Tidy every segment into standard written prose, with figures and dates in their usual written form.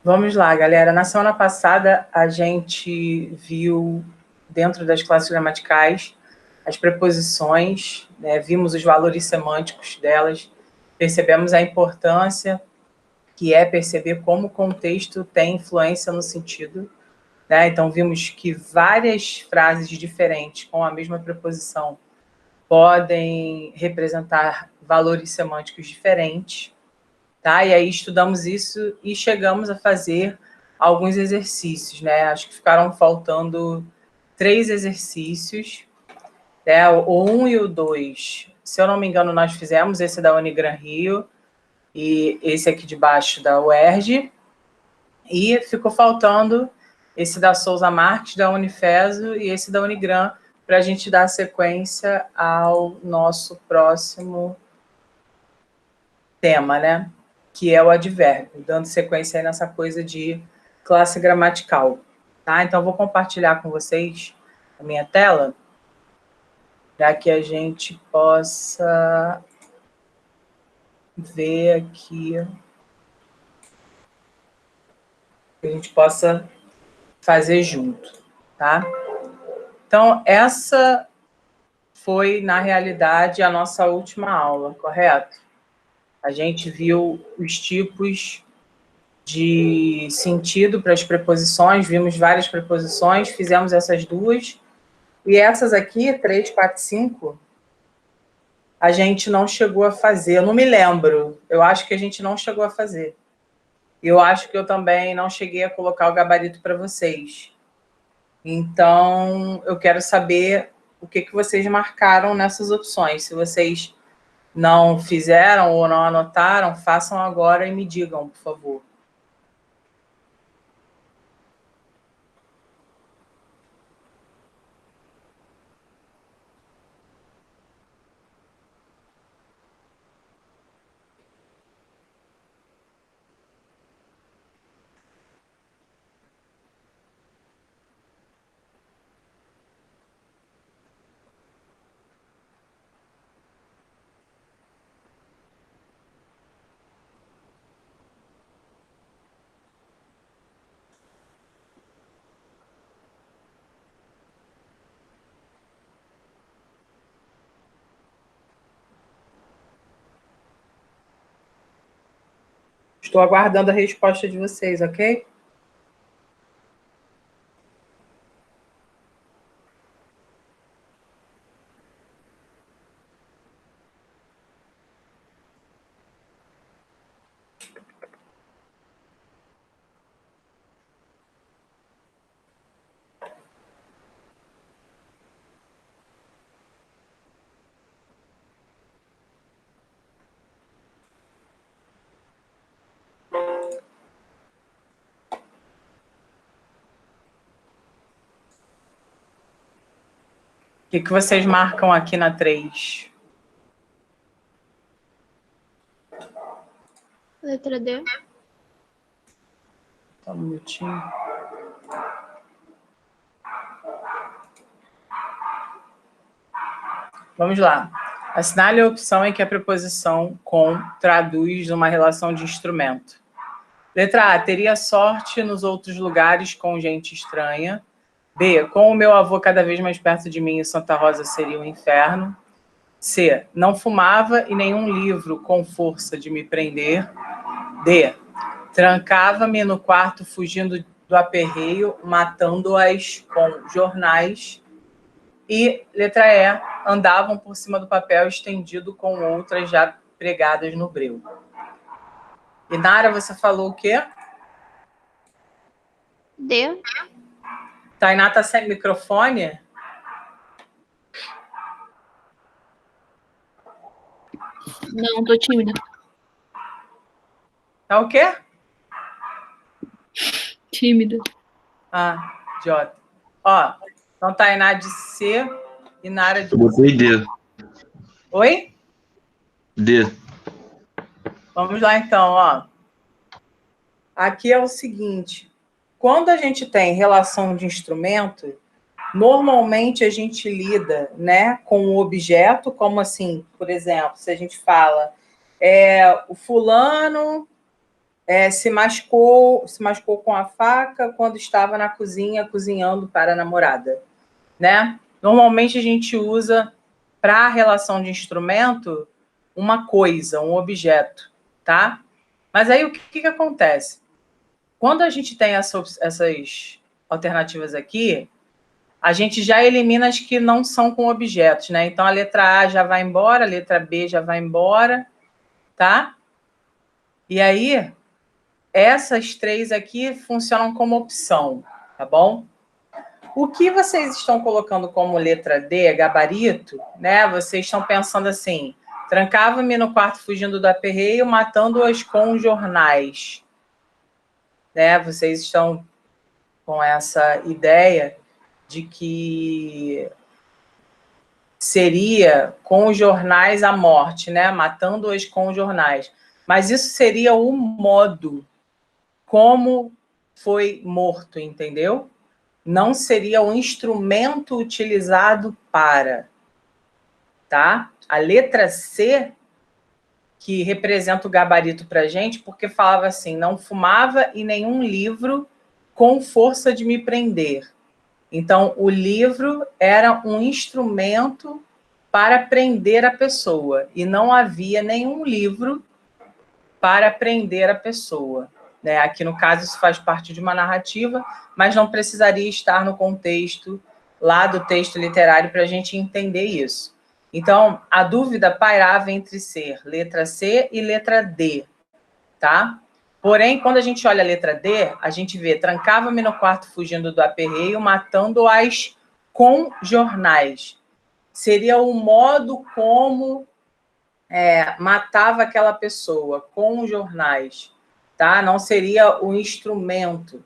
Vamos lá, galera. Na semana passada, a gente viu, dentro das classes gramaticais, as preposições, né? Vimos os valores semânticos delas, percebemos a importância que é perceber como o contexto tem influência no sentido, né? Então, vimos que várias frases diferentes com a mesma preposição podem representar valores semânticos diferentes. Tá? E aí estudamos isso e chegamos a fazer alguns exercícios, né? Acho que ficaram faltando 3 exercícios, né? O 1 e o 2, se eu não me engano, nós fizemos esse da Unigran Rio e esse aqui de baixo da UERJ, e ficou faltando esse da Souza Marques, da Unifeso, e esse da Unigran, para a gente dar sequência ao nosso próximo tema, né? Que é o advérbio, dando sequência aí nessa coisa de classe gramatical. Tá? Então, vou compartilhar com vocês a minha tela, para que a gente possa ver aqui, que a gente possa fazer junto, tá? Então, essa foi, na realidade, a nossa última aula, correto? A gente viu os tipos de sentido para as preposições, vimos várias preposições, fizemos essas duas, e essas aqui, 3, 4, 5, a gente não chegou a fazer, eu não me lembro, eu acho que a gente não chegou a fazer. Eu acho que eu também não cheguei a colocar o gabarito para vocês. Então, eu quero saber o que vocês marcaram nessas opções. Se vocês não fizeram ou não anotaram, façam agora e me digam, por favor. Estou aguardando a resposta de vocês, ok? O que vocês marcam aqui na 3? Letra D. Só um minutinho. Vamos lá. Assinale a opção em que a preposição com traduz uma relação de instrumento. Letra A, teria sorte nos outros lugares com gente estranha. B, com o meu avô cada vez mais perto de mim, Santa Rosa seria um inferno. C, não fumava e nenhum livro com força de me prender. D, trancava-me no quarto fugindo do aperreio, matando-as com jornais. E, letra E, andavam por cima do papel estendido com outras já pregadas no breu. Inara, você falou o quê? D. Tainá tá sem microfone? Não, tô tímida. Tá o quê? Tímida. Ah, idiota. Ó, então Tainá de C e Nara de... Eu botei D. Oi? D. Vamos lá, então, ó. Aqui é o seguinte. Quando a gente tem relação de instrumento, normalmente a gente lida, né, com o objeto, como assim, por exemplo, se a gente fala, o fulano se machucou com a faca quando estava na cozinha cozinhando para a namorada, né? Normalmente a gente usa para a relação de instrumento uma coisa, um objeto, tá? Mas aí o que acontece? Quando a gente tem essas alternativas aqui, a gente já elimina as que não são com objetos, né? Então a letra A já vai embora, a letra B já vai embora, tá? E aí, essas três aqui funcionam como opção, tá bom? O que vocês estão colocando como letra D, gabarito, né? Vocês estão pensando assim, trancava-me no quarto fugindo do aperreio, matando-as com jornais. Né? Vocês estão com essa ideia de que seria com os jornais a morte, né? Matando-as com os jornais. Mas isso seria o modo como foi morto, entendeu? Não seria o instrumento utilizado para, tá? A letra C, que representa o gabarito para a gente, porque falava assim, não fumava em nenhum livro com força de me prender. Então, o livro era um instrumento para prender a pessoa, e não havia nenhum livro para prender a pessoa. Né? Aqui, no caso, isso faz parte de uma narrativa, mas não precisaria estar no contexto lá do texto literário para a gente entender isso. Então, a dúvida pairava entre ser letra C e letra D, tá? Porém, quando a gente olha a letra D, a gente vê trancava-me no quarto fugindo do aperreio, matando-as com jornais. Seria o modo como matava aquela pessoa, com jornais, tá? Não seria o instrumento,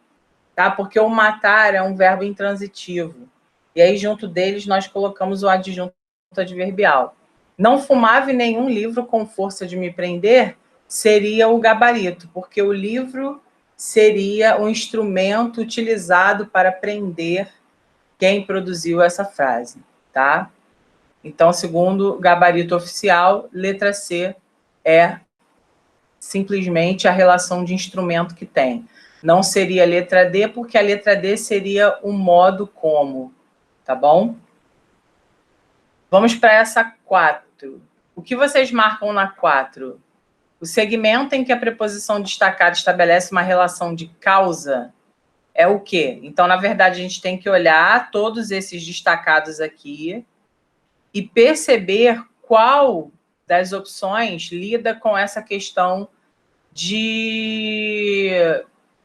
tá? Porque o matar é um verbo intransitivo. E aí, junto deles, nós colocamos o adjunto adverbial. Não fumava em nenhum livro com força de me prender, seria o gabarito, porque o livro seria o instrumento utilizado para prender quem produziu essa frase, tá? Então, segundo o gabarito oficial, letra C é simplesmente a relação de instrumento que tem. Não seria a letra D, porque a letra D seria o modo como, tá bom? Vamos para essa 4. O que vocês marcam na 4? O segmento em que a preposição destacada estabelece uma relação de causa é o quê? Então, na verdade, a gente tem que olhar todos esses destacados aqui e perceber qual das opções lida com essa questão de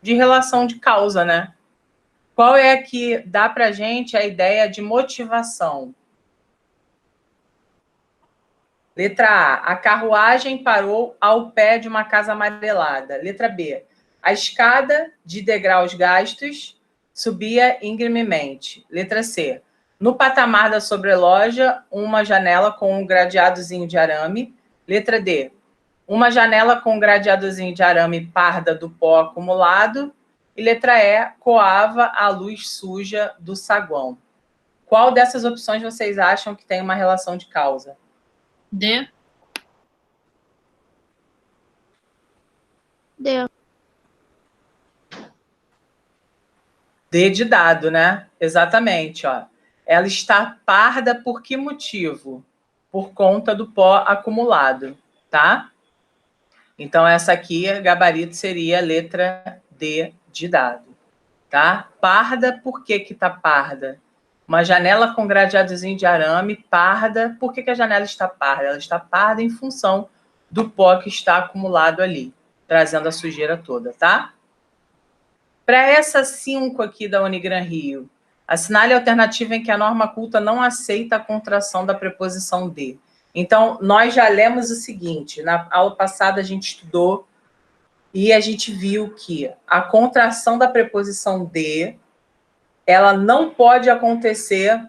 relação de causa, né? Qual é a que dá para a gente a ideia de motivação? Letra A, a carruagem parou ao pé de uma casa amarelada. Letra B, a escada de degraus gastos subia íngrememente. Letra C, no patamar da sobreloja, uma janela com um gradeadozinho de arame. Letra D, uma janela com um gradeadozinho de arame parda do pó acumulado. E letra E, coava a luz suja do saguão. Qual dessas opções vocês acham que tem uma relação de causa? D. D. D de dado, né? Exatamente, ó. Ela está parda por que motivo? Por conta do pó acumulado, tá? Então, essa aqui, gabarito, seria a letra D de dado, tá? Parda, por que que tá parda? Uma janela com gradeadozinho de arame, parda. Por que que a janela está parda? Ela está parda em função do pó que está acumulado ali, trazendo a sujeira toda, tá? Para essa 5 aqui da Unigran Rio, assinale a alternativa em que a norma culta não aceita a contração da preposição de. Então, nós já lemos o seguinte, na aula passada a gente estudou e a gente viu que a contração da preposição de, ela não pode acontecer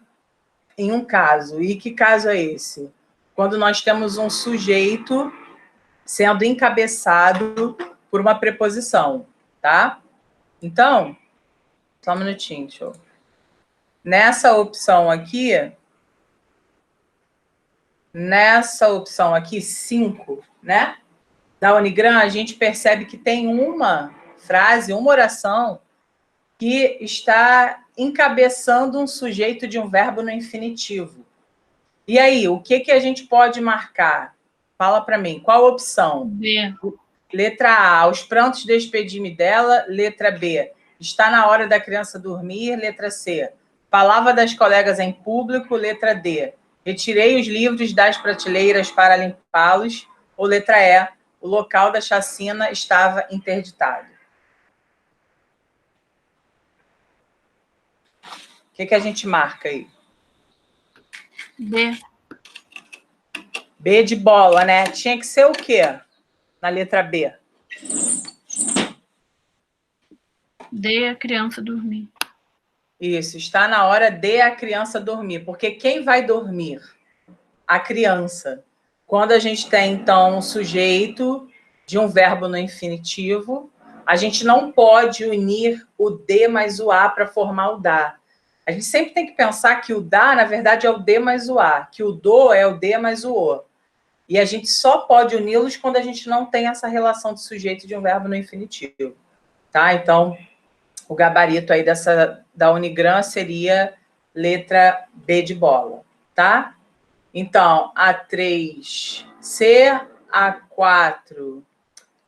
em um caso. E que caso é esse? Quando nós temos um sujeito sendo encabeçado por uma preposição, tá? Então, só um minutinho, deixa eu... Nessa opção aqui, 5, né? da Unigram, a gente percebe que tem uma frase, uma oração, que está encabeçando um sujeito de um verbo no infinitivo. E aí, o que a gente pode marcar? Fala para mim, qual a opção? B. Letra A, aos prantos despedi-me dela. Letra B, está na hora da criança dormir. Letra C, falava das colegas em público. Letra D, retirei os livros das prateleiras para limpá-los. Ou letra E, o local da chacina estava interditado. O que a gente marca aí? B. B de bola, né? Tinha que ser o quê na letra B? D, a criança dormir. Isso, está na hora de a criança dormir. Porque quem vai dormir? A criança. Quando a gente tem, então, um sujeito de um verbo no infinitivo, a gente não pode unir o D mais o A para formar o dá. A gente sempre tem que pensar que o dá, na verdade, é o D mais o A, que o do é o D mais o O. E a gente só pode uni-los quando a gente não tem essa relação de sujeito de um verbo no infinitivo. Tá? Então, o gabarito aí da Unigram seria letra B de bola. Tá? Então, A3, C, A4,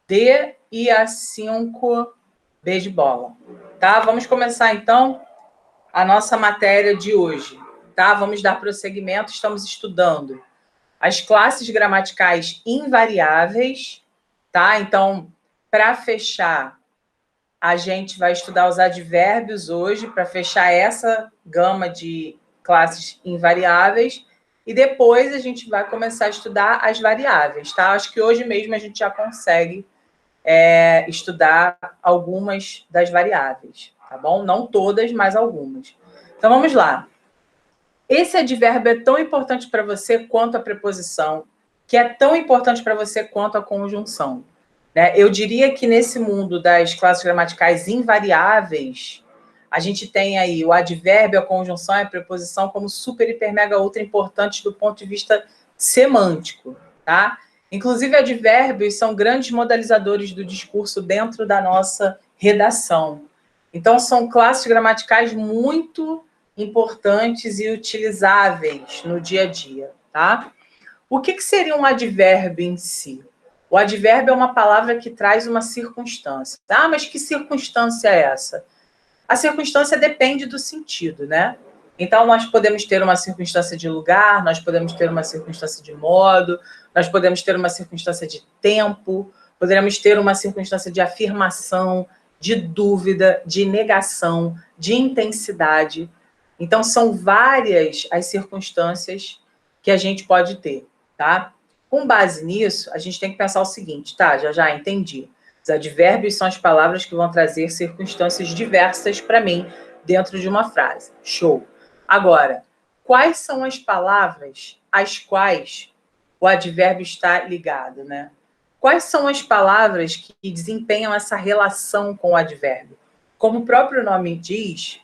D e A5, B de bola. Tá? Vamos começar, então, a nossa matéria de hoje. Tá? Vamos dar prosseguimento, estamos estudando as classes gramaticais invariáveis, tá? Então, para fechar, a gente vai estudar os advérbios hoje, para fechar essa gama de classes invariáveis, e depois a gente vai começar a estudar as variáveis, tá? Acho que hoje mesmo a gente já consegue estudar algumas das variáveis, tá bom? Não todas, mas algumas. Então, vamos lá. Esse advérbio é tão importante para você quanto a preposição, que é tão importante para você quanto a conjunção. Né? Eu diria que nesse mundo das classes gramaticais invariáveis, a gente tem aí o advérbio, a conjunção e a preposição como super, hiper, mega, ultra importantes do ponto de vista semântico. Tá? Inclusive, advérbios são grandes modalizadores do discurso dentro da nossa redação. Então, são classes gramaticais muito importantes e utilizáveis no dia a dia, tá? O que seria um advérbio em si? O advérbio é uma palavra que traz uma circunstância. Ah, mas que circunstância é essa? A circunstância depende do sentido, né? Então, nós podemos ter uma circunstância de lugar, nós podemos ter uma circunstância de modo, nós podemos ter uma circunstância de tempo, poderemos ter uma circunstância de afirmação, de dúvida, de negação, de intensidade. Então, são várias as circunstâncias que a gente pode ter, tá? Com base nisso, a gente tem que pensar o seguinte, tá? Já entendi. Os advérbios são as palavras que vão trazer circunstâncias diversas para mim dentro de uma frase. Show. Agora, quais são as palavras às quais o advérbio está ligado, né? Quais são as palavras que desempenham essa relação com o advérbio? Como o próprio nome diz,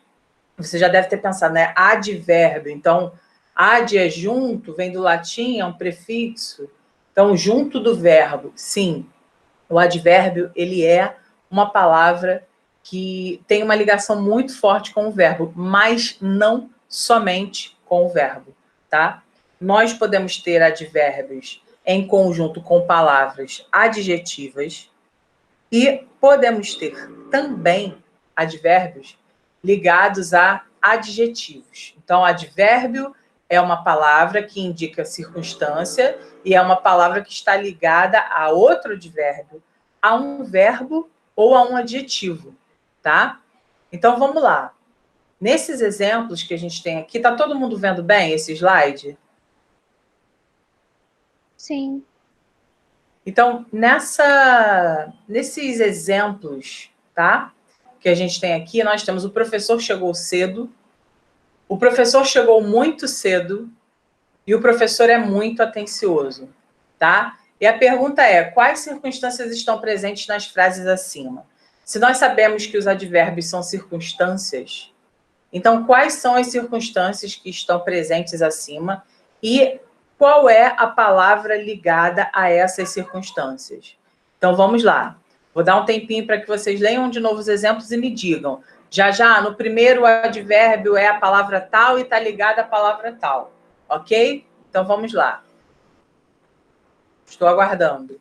você já deve ter pensado, né? Advérbio. Então, ad é junto, vem do latim, é um prefixo. Então, junto do verbo, sim. O advérbio, ele é uma palavra que tem uma ligação muito forte com o verbo, mas não somente com o verbo, tá? Nós podemos ter advérbios em conjunto com palavras adjetivas e podemos ter também advérbios ligados a adjetivos. Então, advérbio é uma palavra que indica circunstância e é uma palavra que está ligada a outro advérbio, a um verbo ou a um adjetivo, tá? Então, vamos lá. Nesses exemplos que a gente tem aqui, tá todo mundo vendo bem esse slide? Sim. Então, nesses exemplos, tá? Que a gente tem aqui, nós temos o professor chegou cedo, o professor chegou muito cedo e o professor é muito atencioso, tá? E a pergunta é, quais circunstâncias estão presentes nas frases acima? Se nós sabemos que os advérbios são circunstâncias, então quais são as circunstâncias que estão presentes acima e qual é a palavra ligada a essas circunstâncias? Então, vamos lá. Vou dar um tempinho para que vocês leiam de novo os exemplos e me digam. Já, no primeiro, o advérbio é a palavra tal e está ligado à palavra tal. Ok? Então, vamos lá. Estou aguardando.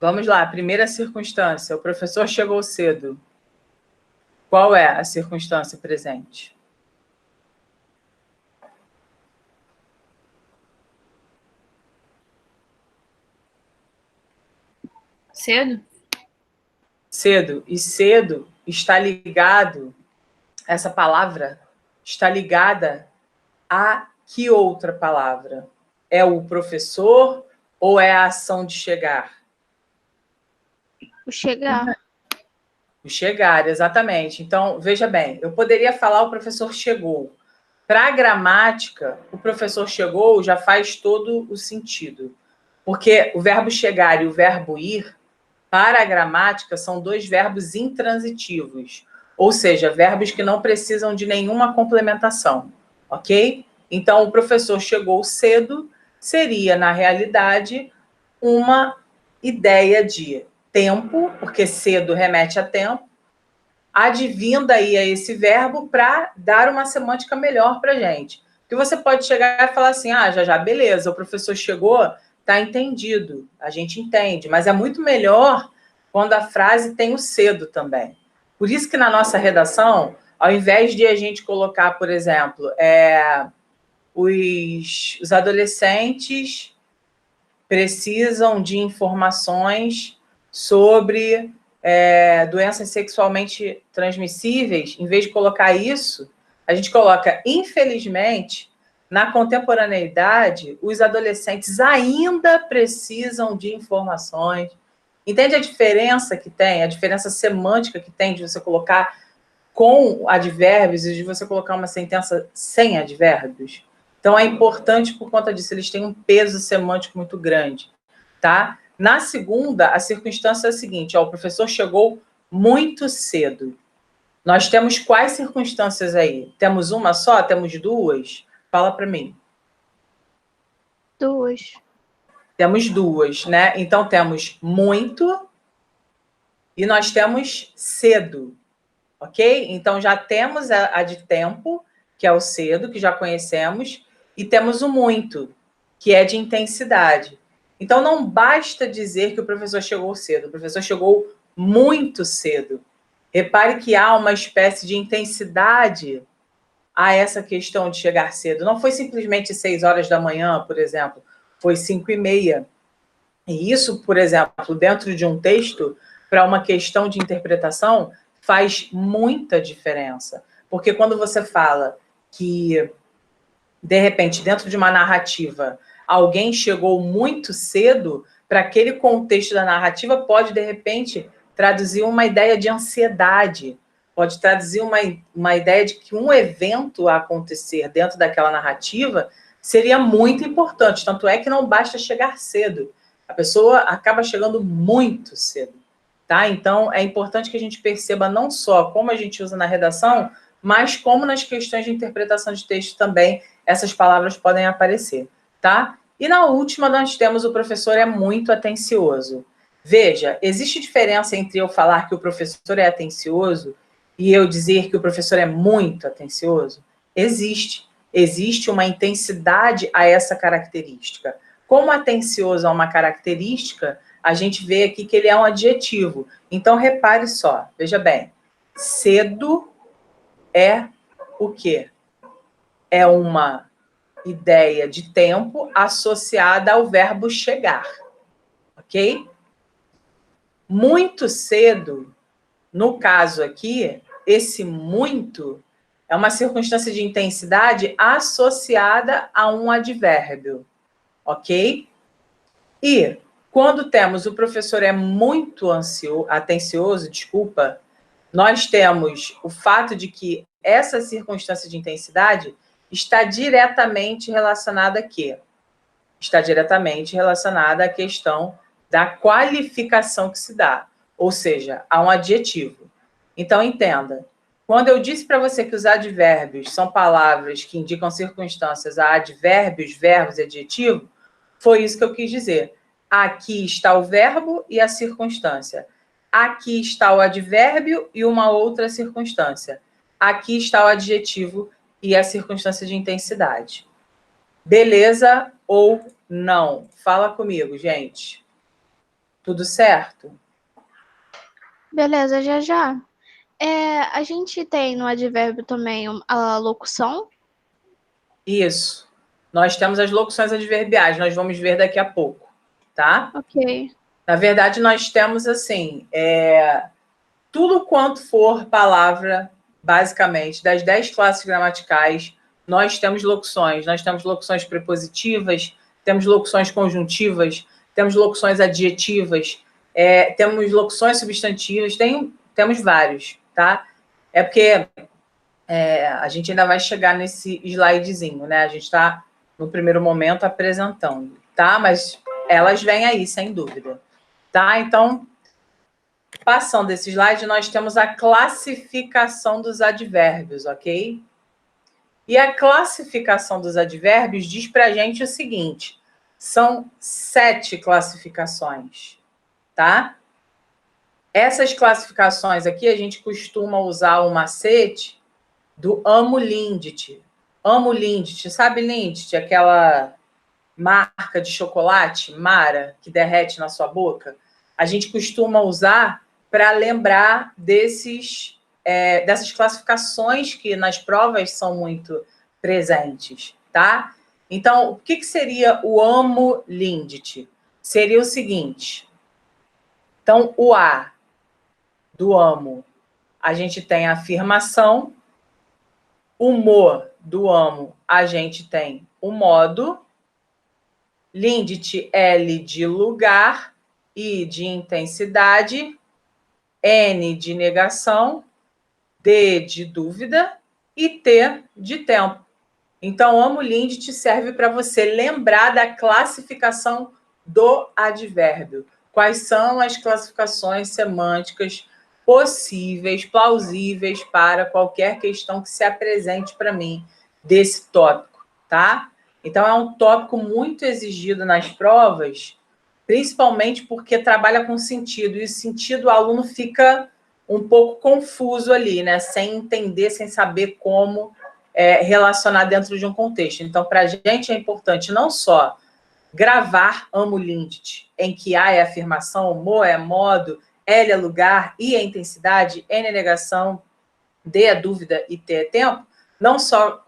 Vamos lá, primeira circunstância. O professor chegou cedo. Qual é a circunstância presente? Cedo? Cedo. E cedo está ligado, essa palavra está ligada a que outra palavra? É o professor ou é a ação de chegar? O chegar. O chegar, exatamente. Então, veja bem, eu poderia falar o professor chegou. Para a gramática, o professor chegou já faz todo o sentido. Porque o verbo chegar e o verbo ir, para a gramática, são dois verbos intransitivos. Ou seja, verbos que não precisam de nenhuma complementação. Ok? Então, o professor chegou cedo seria, na realidade, uma ideia de tempo, porque cedo remete a tempo, advinda aí a esse verbo para dar uma semântica melhor para a gente. Porque você pode chegar e falar assim, já, beleza, o professor chegou, está entendido, a gente entende, mas é muito melhor quando a frase tem o cedo também. Por isso que na nossa redação, ao invés de a gente colocar, por exemplo, os adolescentes precisam de informações sobre doenças sexualmente transmissíveis, em vez de colocar isso, a gente coloca, infelizmente, na contemporaneidade, os adolescentes ainda precisam de informações. Entende a diferença que tem, a diferença semântica que tem de você colocar com advérbios e de você colocar uma sentença sem advérbios? Então, é importante por conta disso, eles têm um peso semântico muito grande, tá? Na segunda, a circunstância é a seguinte, o professor chegou muito cedo. Nós temos quais circunstâncias aí? Temos uma só? Temos duas? Fala para mim. Duas. Temos duas, né? Então, temos muito e nós temos cedo, ok? Então, já temos a de tempo, que é o cedo, que já conhecemos, e temos o muito, que é de intensidade. Então, não basta dizer que o professor chegou cedo, o professor chegou muito cedo. Repare que há uma espécie de intensidade a essa questão de chegar cedo. Não foi simplesmente 6 horas da manhã, por exemplo, foi 5h30. E isso, por exemplo, dentro de um texto, para uma questão de interpretação, faz muita diferença. Porque quando você fala que, de repente, dentro de uma narrativa, alguém chegou muito cedo, para aquele contexto da narrativa, pode, de repente, traduzir uma ideia de ansiedade, pode traduzir uma ideia de que um evento a acontecer dentro daquela narrativa seria muito importante. Tanto é que não basta chegar cedo. A pessoa acaba chegando muito cedo. Tá? Então, é importante que a gente perceba não só como a gente usa na redação, mas como nas questões de interpretação de texto também essas palavras podem aparecer. Tá? E na última, nós temos o professor é muito atencioso. Veja, existe diferença entre eu falar que o professor é atencioso e eu dizer que o professor é muito atencioso? Existe. Existe uma intensidade a essa característica. Como atencioso é uma característica, a gente vê aqui que ele é um adjetivo. Então, repare só, veja bem. Cedo é o quê? É uma ideia de tempo associada ao verbo chegar. Ok? Muito cedo, no caso aqui, esse muito É uma circunstância de intensidade associada a um advérbio, ok? E quando temos o professor é muito atencioso, desculpa, nós temos o fato de que essa circunstância de intensidade está diretamente relacionada a quê? Está diretamente relacionada à questão da qualificação que se dá, ou seja, a um adjetivo. Então, entenda, quando eu disse para você que os advérbios são palavras que indicam circunstâncias a advérbios, verbos e adjetivo, foi isso que eu quis dizer. Aqui está o verbo e a circunstância. Aqui está o advérbio e uma outra circunstância. Aqui está o adjetivo e a circunstância de intensidade. Beleza ou não? Fala comigo, gente. Tudo certo? Beleza, já. A gente tem no advérbio também a locução. Isso. Nós temos as locuções adverbiais, nós vamos ver daqui a pouco, tá? Ok. Na verdade, nós temos, assim, tudo quanto for palavra, basicamente, das 10 classes gramaticais, nós temos locuções. Nós temos locuções prepositivas, temos locuções conjuntivas, temos locuções adjetivas, temos locuções substantivas, temos vários, tá? É porque a gente ainda vai chegar nesse slidezinho, né? A gente está, no primeiro momento, apresentando, tá? Mas elas vêm aí, sem dúvida, tá? Então, passando esse slide, nós temos a classificação dos advérbios, ok? E a classificação dos advérbios diz para a gente o seguinte, são 7 classificações, tá? Essas classificações aqui, a gente costuma usar o macete do Amo Lindt. Amo Lindt, sabe Lindt? Aquela marca de chocolate, Mara, que derrete na sua boca? A gente costuma usar para lembrar dessas classificações que nas provas são muito presentes, tá? Então, o que seria o Amo Lindt? Seria o seguinte. Então, o A do amo, a gente tem a afirmação. O mo do amo, a gente tem o modo. Lindt, L de lugar, I de intensidade, N de negação, D de dúvida e T de tempo. Então, Amo Lindt serve para você lembrar da classificação do advérbio. Quais são as classificações semânticas possíveis, plausíveis para qualquer questão que se apresente para mim desse tópico, tá? Então, é um tópico muito exigido nas provas, principalmente porque trabalha com sentido, e o sentido o aluno fica um pouco confuso ali, né? Sem entender, sem saber como relacionar dentro de um contexto. Então, para a gente é importante não só gravar Amo Lindt, em que A é afirmação, mo é modo, L é lugar, I é intensidade, N é negação, D é dúvida e T é tempo, não só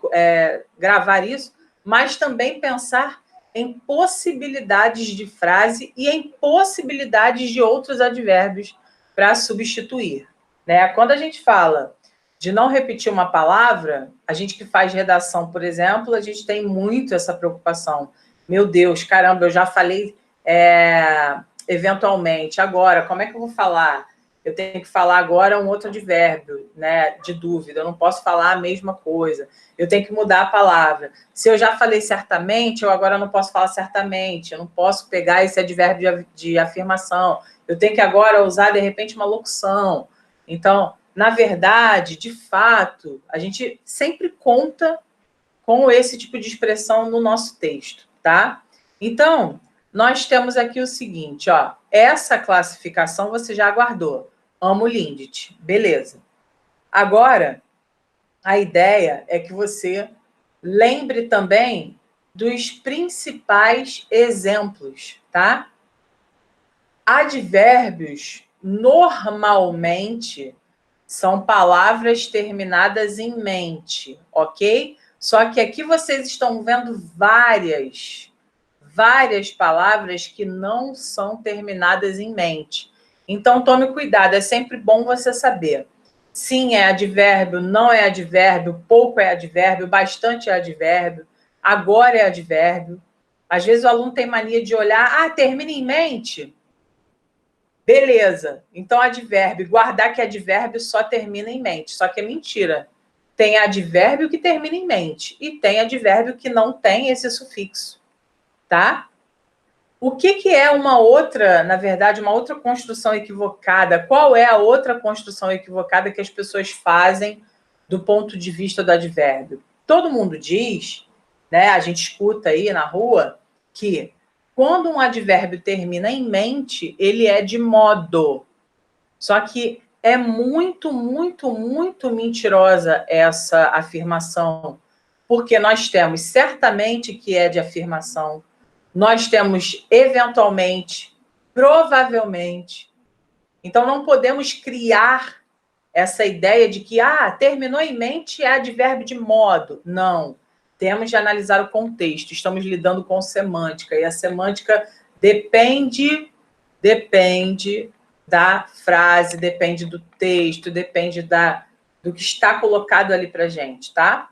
gravar isso, mas também pensar em possibilidades de frase e em possibilidades de outros advérbios para substituir, né? Quando a gente fala de não repetir uma palavra, a gente que faz redação, por exemplo, a gente tem muito essa preocupação. Meu Deus, caramba, eu já falei eventualmente. Agora, como é que eu vou falar? Eu tenho que falar agora um outro advérbio, né, de dúvida. Eu não posso falar a mesma coisa. Eu tenho que mudar a palavra. Se eu já falei certamente, eu agora não posso falar certamente. Eu não posso pegar esse advérbio de afirmação. Eu tenho que agora usar, de repente, uma locução. Então, na verdade, de fato, a gente sempre conta com esse tipo de expressão no nosso texto, tá? Então, nós temos aqui o seguinte, ó, essa classificação você já aguardou. Amo Lindt, beleza. Agora, a ideia é que você lembre também dos principais exemplos, tá? Advérbios, normalmente, são palavras terminadas em mente, ok? Só que aqui vocês estão vendo várias palavras que não são terminadas em mente. Então, tome cuidado, é sempre bom você saber sim é advérbio, não é advérbio, pouco é advérbio, bastante é advérbio, agora é advérbio. Às vezes o aluno tem mania de olhar, termina em mente. Beleza, então advérbio, guardar que advérbio só termina em mente, só que é mentira. Tem advérbio que termina em mente e tem advérbio que não tem esse sufixo, tá? O que é uma outra, na verdade, uma outra construção equivocada? Qual é a outra construção equivocada que as pessoas fazem do ponto de vista do advérbio? Todo mundo diz, né, a gente escuta aí na rua, que quando um advérbio termina em mente, ele é de modo. Só que é muito, muito, muito mentirosa essa afirmação, porque nós temos certamente que é de afirmação, nós temos eventualmente, provavelmente. Então não podemos criar essa ideia de que terminou em mente é advérbio de modo. Não. Temos de analisar o contexto. Estamos lidando com semântica e a semântica depende da frase, depende do texto, depende do que está colocado ali para a gente, tá?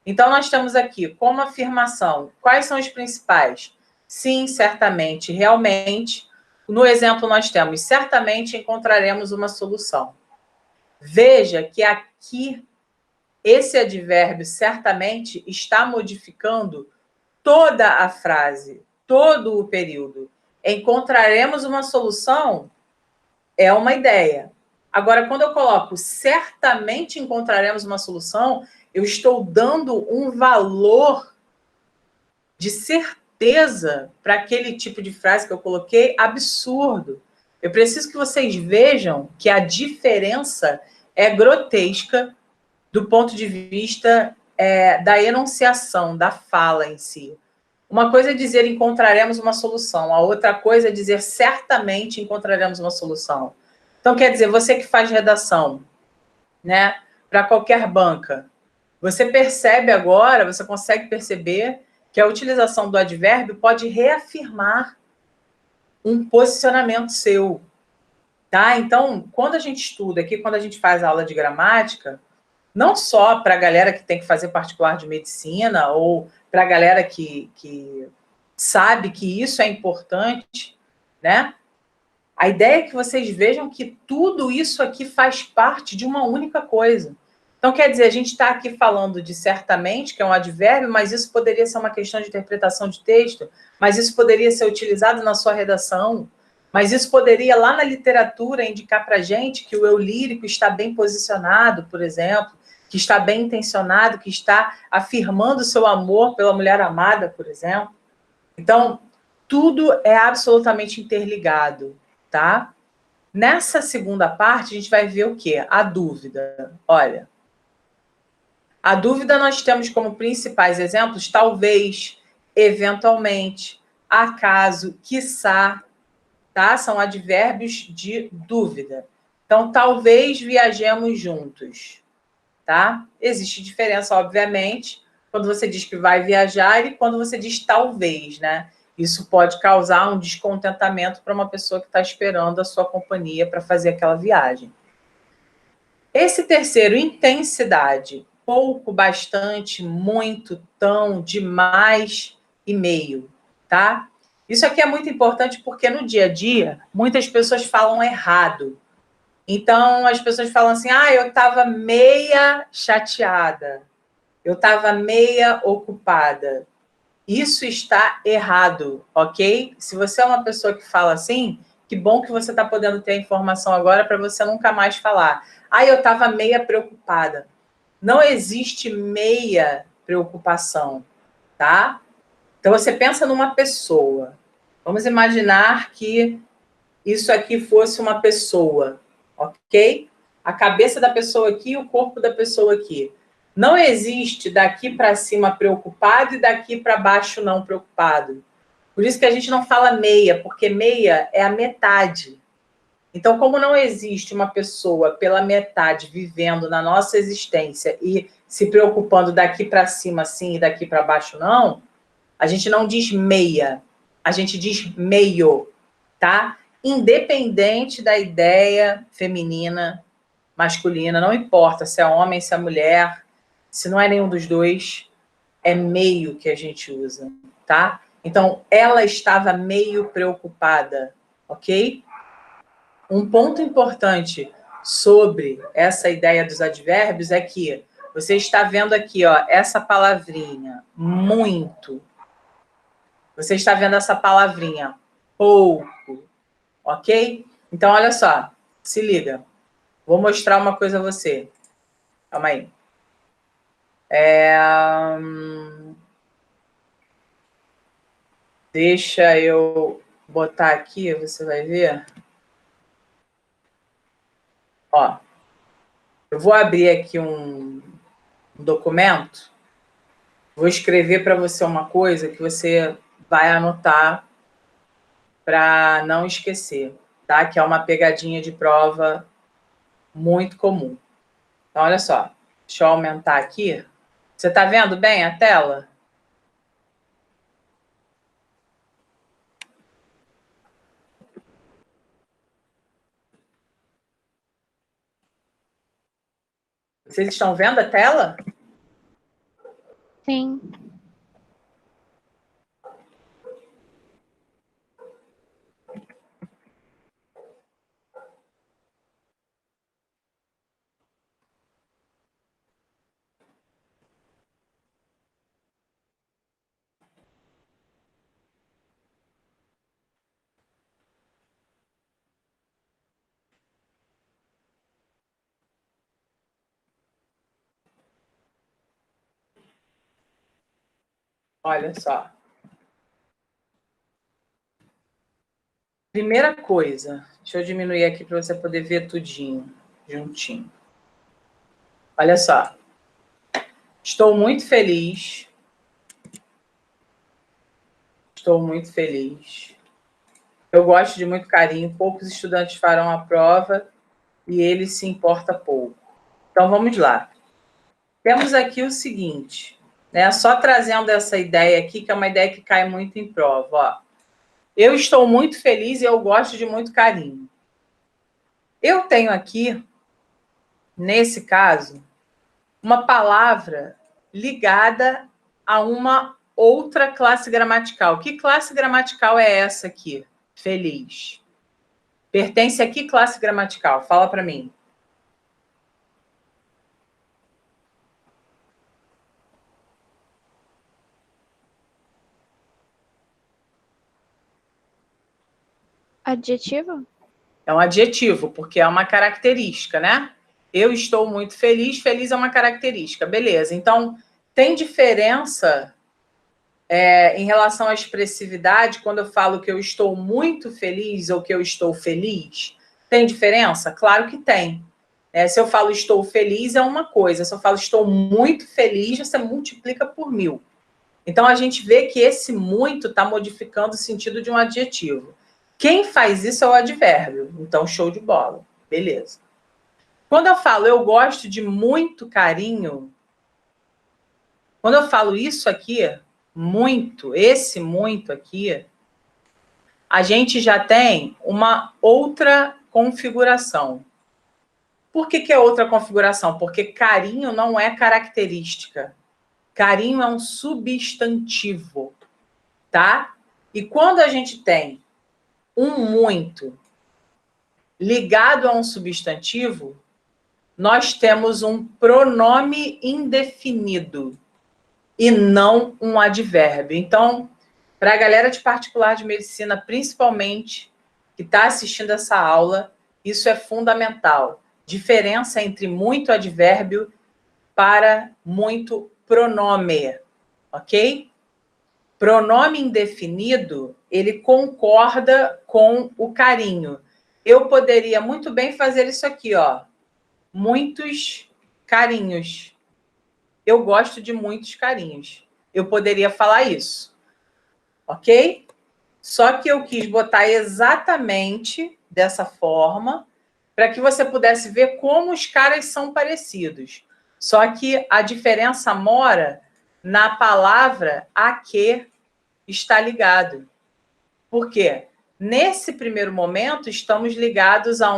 Então, nós temos aqui, como afirmação, quais são os principais? Sim, certamente, realmente. No exemplo, nós temos, certamente encontraremos uma solução. Veja que aqui, esse advérbio, certamente, está modificando toda a frase, todo o período. Encontraremos uma solução é uma ideia. Agora, quando eu coloco certamente encontraremos uma solução, eu estou dando um valor de certeza para aquele tipo de frase que eu coloquei absurdo. Eu preciso que vocês vejam que a diferença é grotesca do ponto de vista da enunciação, da fala em si. Uma coisa é dizer encontraremos uma solução, a outra coisa é dizer certamente encontraremos uma solução. Então, quer dizer, você que faz redação, né, para qualquer banca, você percebe agora, você consegue perceber que a utilização do advérbio pode reafirmar um posicionamento seu, tá? Então, quando a gente estuda aqui, quando a gente faz aula de gramática, não só para a galera que tem que fazer particular de medicina ou para a galera que sabe que isso é importante, né? A ideia é que vocês vejam que tudo isso aqui faz parte de uma única coisa. Então, quer dizer, a gente está aqui falando de certamente, que é um advérbio, mas isso poderia ser uma questão de interpretação de texto, mas isso poderia ser utilizado na sua redação, mas isso poderia, lá na literatura, indicar para a gente que o eu lírico está bem posicionado, por exemplo, que está bem intencionado, que está afirmando o seu amor pela mulher amada, por exemplo. Então, tudo é absolutamente interligado, tá? Nessa segunda parte, a gente vai ver o quê? A dúvida. Olha, a dúvida nós temos como principais exemplos, talvez, eventualmente, acaso, quiçá, tá? São advérbios de dúvida. Então, talvez viajemos juntos, tá? Existe diferença, obviamente, quando você diz que vai viajar e quando você diz talvez, né? Isso pode causar um descontentamento para uma pessoa que está esperando a sua companhia para fazer aquela viagem. Esse terceiro, intensidade, pouco, bastante, muito, tão, demais e meio, tá? Isso aqui é muito importante porque no dia a dia, muitas pessoas falam errado. Então, as pessoas falam assim, eu estava meia chateada, eu estava meia ocupada. Isso está errado, ok? Se você é uma pessoa que fala assim, que bom que você está podendo ter a informação agora para você nunca mais falar. Eu estava meia preocupada. Não existe meia preocupação, tá? Então, você pensa numa pessoa. Vamos imaginar que isso aqui fosse uma pessoa, ok? A cabeça da pessoa aqui e o corpo da pessoa aqui. Não existe daqui para cima preocupado e daqui para baixo não preocupado. Por isso que a gente não fala meia, porque meia é a metade. Então, como não existe uma pessoa pela metade vivendo na nossa existência e se preocupando daqui para cima sim e daqui para baixo não, a gente não diz meia, a gente diz meio, tá? Independente da ideia feminina masculina, não importa se é homem, se é mulher, se não é nenhum dos dois, é meio que a gente usa, tá? Então, ela estava meio preocupada, ok? Um ponto importante sobre essa ideia dos advérbios é que você está vendo aqui, ó, essa palavrinha, muito. Você está vendo essa palavrinha, pouco, ok? Então, olha só, se liga. Vou mostrar uma coisa a você. Calma aí. Deixa eu botar aqui, você vai ver. Ó, eu vou abrir aqui um documento, vou escrever para você uma coisa que você vai anotar para não esquecer, tá? Que é uma pegadinha de prova muito comum. Então, olha só, deixa eu aumentar aqui. Você está vendo bem a tela? Vocês estão vendo a tela? Sim. Olha só. Primeira coisa, deixa eu diminuir aqui para você poder ver tudinho, juntinho. Olha só. Estou muito feliz. Estou muito feliz. Eu gosto de muito carinho. Poucos estudantes farão a prova e ele se importa pouco. Então, vamos lá. Temos aqui o seguinte, né? Só trazendo essa ideia aqui, que é uma ideia que cai muito em prova. Ó. Eu estou muito feliz e eu gosto de muito carinho. Eu tenho aqui, nesse caso, uma palavra ligada a uma outra classe gramatical. Que classe gramatical é essa aqui? Feliz. Pertence a que classe gramatical? Fala para mim. Adjetivo? É um adjetivo, porque é uma característica, né? Eu estou muito feliz, feliz é uma característica. Beleza, então tem diferença em relação à expressividade quando eu falo que eu estou muito feliz ou que eu estou feliz? Tem diferença? Claro que tem. Se eu falo estou feliz é uma coisa, se eu falo estou muito feliz, você multiplica por 1000. Então a gente vê que esse muito está modificando o sentido de um adjetivo. Quem faz isso é o advérbio. Então, show de bola. Beleza. Quando eu falo eu gosto de muito carinho, quando eu falo isso aqui, muito, esse muito aqui, a gente já tem uma outra configuração. Por que é outra configuração? Porque carinho não é característica. Carinho é um substantivo, tá? E quando a gente tem um muito ligado a um substantivo, nós temos um pronome indefinido e não um advérbio. Então, para a galera de particular de medicina, principalmente, que está assistindo essa aula, isso é fundamental. Diferença entre muito advérbio para muito pronome, ok? Pronome indefinido, ele concorda com o carinho. Eu poderia muito bem fazer isso aqui, ó. Muitos carinhos. Eu gosto de muitos carinhos. Eu poderia falar isso, ok? Só que eu quis botar exatamente dessa forma para que você pudesse ver como os caras são parecidos. Só que a diferença mora na palavra a que está ligado. Por quê? Nesse primeiro momento, estamos ligados a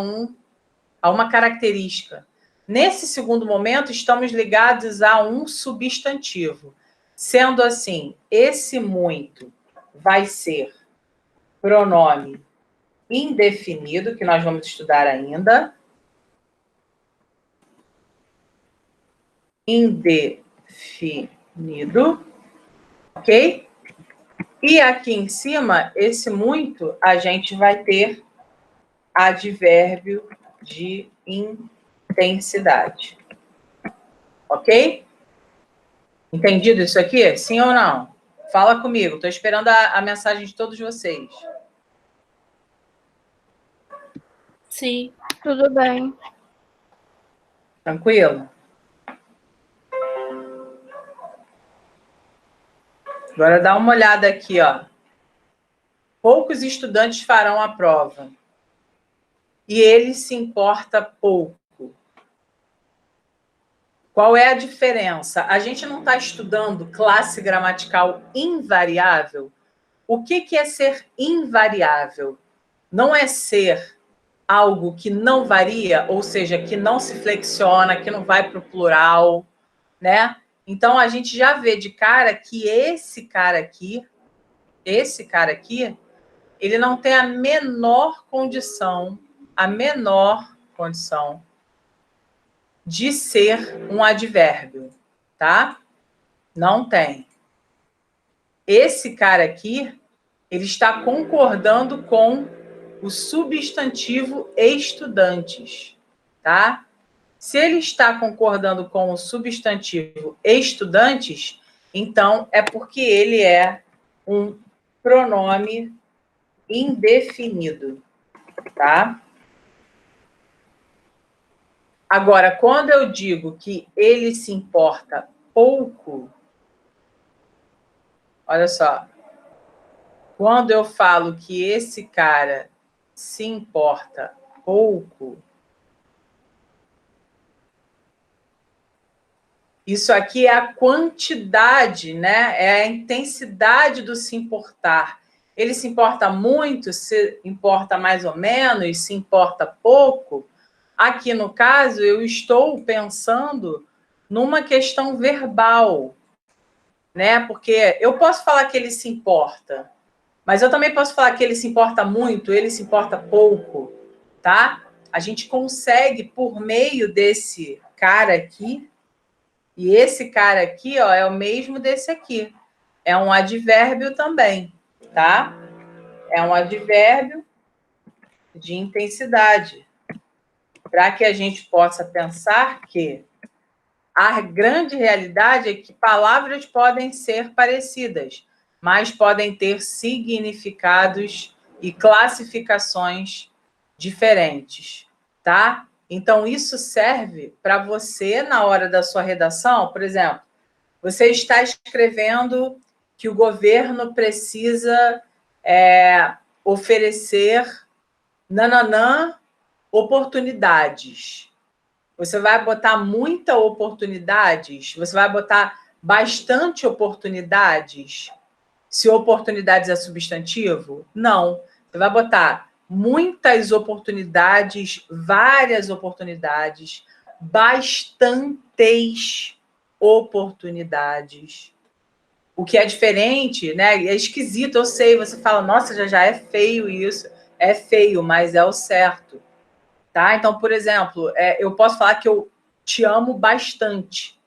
a uma característica. Nesse segundo momento, estamos ligados a um substantivo. Sendo assim, esse muito vai ser pronome indefinido, que nós vamos estudar ainda. Indefinido, ok? E aqui em cima, esse muito, a gente vai ter advérbio de intensidade. Ok? Entendido isso aqui? Sim ou não? Fala comigo, estou esperando a mensagem de todos vocês. Sim. Tudo bem. Tranquilo? Agora dá uma olhada aqui, ó. Poucos estudantes farão a prova. E ele se importa pouco. Qual é a diferença? A gente não está estudando classe gramatical invariável. O que é ser invariável? Não é ser algo que não varia, ou seja, que não se flexiona, que não vai para o plural, né? Então, a gente já vê de cara que esse cara aqui, ele não tem a menor condição de ser um advérbio, tá? Não tem. Esse cara aqui, ele está concordando com o substantivo estudantes, tá? Se ele está concordando com o substantivo estudantes, então é porque ele é um pronome indefinido, tá? Agora, quando eu digo que ele se importa pouco, olha só, quando eu falo que esse cara se importa pouco, isso aqui é a quantidade, né? É a intensidade do se importar. Ele se importa muito, se importa mais ou menos, se importa pouco. Aqui, no caso, eu estou pensando numa questão verbal, né? Porque eu posso falar que ele se importa, mas eu também posso falar que ele se importa muito, ele se importa pouco, tá? A gente consegue, por meio desse cara aqui, e esse cara aqui, ó, é o mesmo desse aqui. É um advérbio também, tá? É um advérbio de intensidade. Para que a gente possa pensar que a grande realidade é que palavras podem ser parecidas, mas podem ter significados e classificações diferentes, tá? Então, isso serve para você, na hora da sua redação, por exemplo, você está escrevendo que o governo precisa oferecer nananã oportunidades. Você vai botar muita oportunidades? Você vai botar bastante oportunidades? Se oportunidades é substantivo? Não. Você vai botar muitas oportunidades, várias oportunidades, bastantes oportunidades. O que é diferente, né? É esquisito, eu sei. Você fala, nossa, já é feio isso. É feio, mas é o certo. Tá? Então, por exemplo, eu posso falar que eu te amo bastante.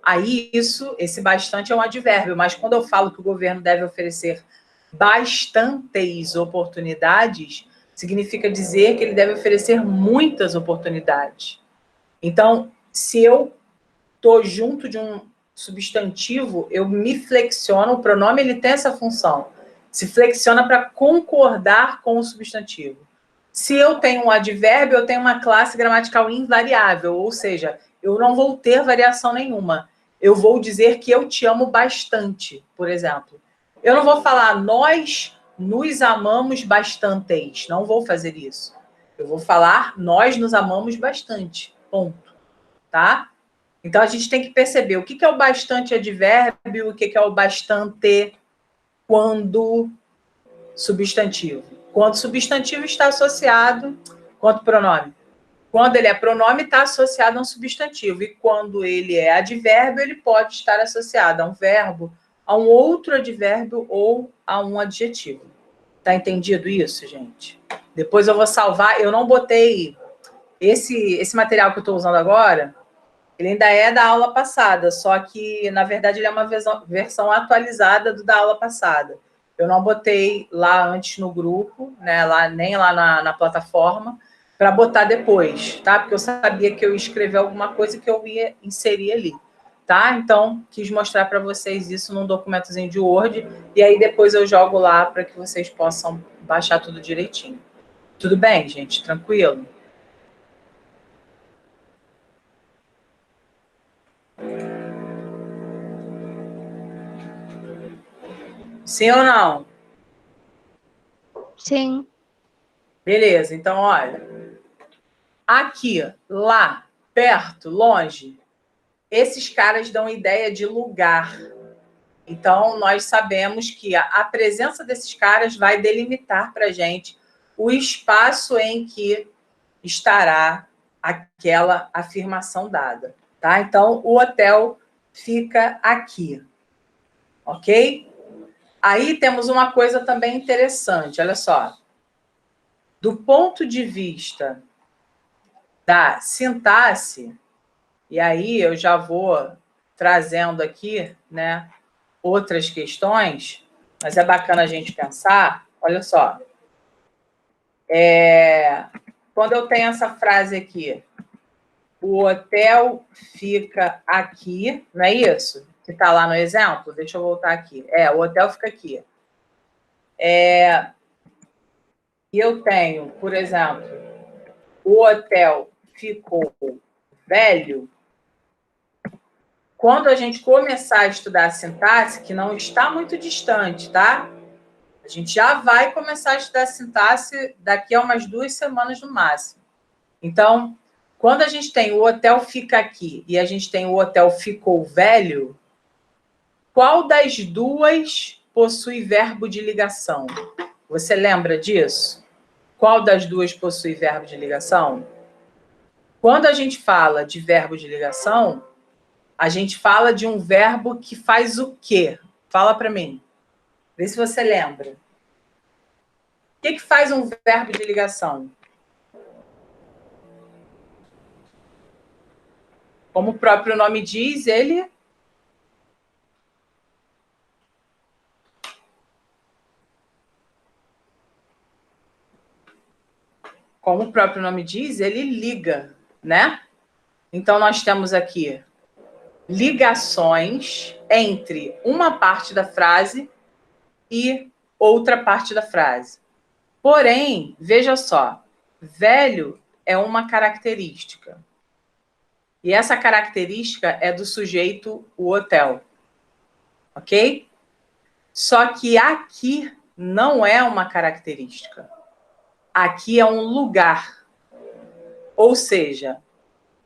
Aí, esse bastante é um advérbio, mas quando eu falo que o governo deve oferecer bastantes oportunidades, significa dizer que ele deve oferecer muitas oportunidades. Então, se eu estou junto de um substantivo, eu me flexiono, o pronome ele tem essa função, se flexiona para concordar com o substantivo. Se eu tenho um advérbio, eu tenho uma classe gramatical invariável, ou seja, eu não vou ter variação nenhuma. Eu vou dizer que eu te amo bastante, por exemplo. Eu não vou falar, nós nos amamos bastantes. Não vou fazer isso. Eu vou falar, nós nos amamos bastante. Ponto. Tá? Então, a gente tem que perceber o que é o bastante advérbio, o que é o bastante quando substantivo. Quando substantivo está associado, quanto pronome? Quando ele é pronome, está associado a um substantivo. E quando ele é advérbio, ele pode estar associado a um verbo, a um outro advérbio ou a um adjetivo. Tá entendido isso, gente? Depois eu vou salvar. Eu não botei esse material que eu estou usando agora, ele ainda é da aula passada, só que, na verdade, ele é uma versão atualizada do da aula passada. Eu não botei lá antes no grupo, né, nem lá na plataforma, para botar depois, tá? Porque eu sabia que eu ia escrever alguma coisa que eu ia inserir ali, tá? Então, quis mostrar para vocês isso num documentozinho de Word, e aí depois eu jogo lá para que vocês possam baixar tudo direitinho. Tudo bem, gente? Tranquilo? Sim ou não? Sim. Beleza, então, olha. Aqui, lá, perto, longe, esses caras dão ideia de lugar. Então, nós sabemos que a presença desses caras vai delimitar para a gente o espaço em que estará aquela afirmação dada, tá? Então, o hotel fica aqui, ok? Aí temos uma coisa também interessante, olha só. Do ponto de vista da sintaxe, e aí eu já vou trazendo aqui, né, outras questões, mas é bacana a gente pensar, olha só. Quando eu tenho essa frase aqui, o hotel fica aqui, não é isso? Que está lá no exemplo? Deixa eu voltar aqui. O hotel fica aqui. E eu tenho, por exemplo, o hotel ficou velho. Quando a gente começar a estudar a sintaxe, que não está muito distante, tá? A gente já vai começar a estudar a sintaxe daqui a umas 2 semanas no máximo. Então, quando a gente tem o hotel fica aqui e a gente tem o hotel ficou velho, qual das duas possui verbo de ligação? Você lembra disso? Qual das duas possui verbo de ligação? Quando a gente fala de verbo de ligação, a gente fala de um verbo que faz o quê? Fala para mim. Vê se você lembra. O que faz um verbo de ligação? Como o próprio nome diz, ele... Como o próprio nome diz, ele liga, né? Então, nós temos aqui ligações entre uma parte da frase e outra parte da frase. Porém, veja só, velho é uma característica. E essa característica é do sujeito, o hotel. Ok? Só que aqui não é uma característica. Aqui é um lugar. Ou seja,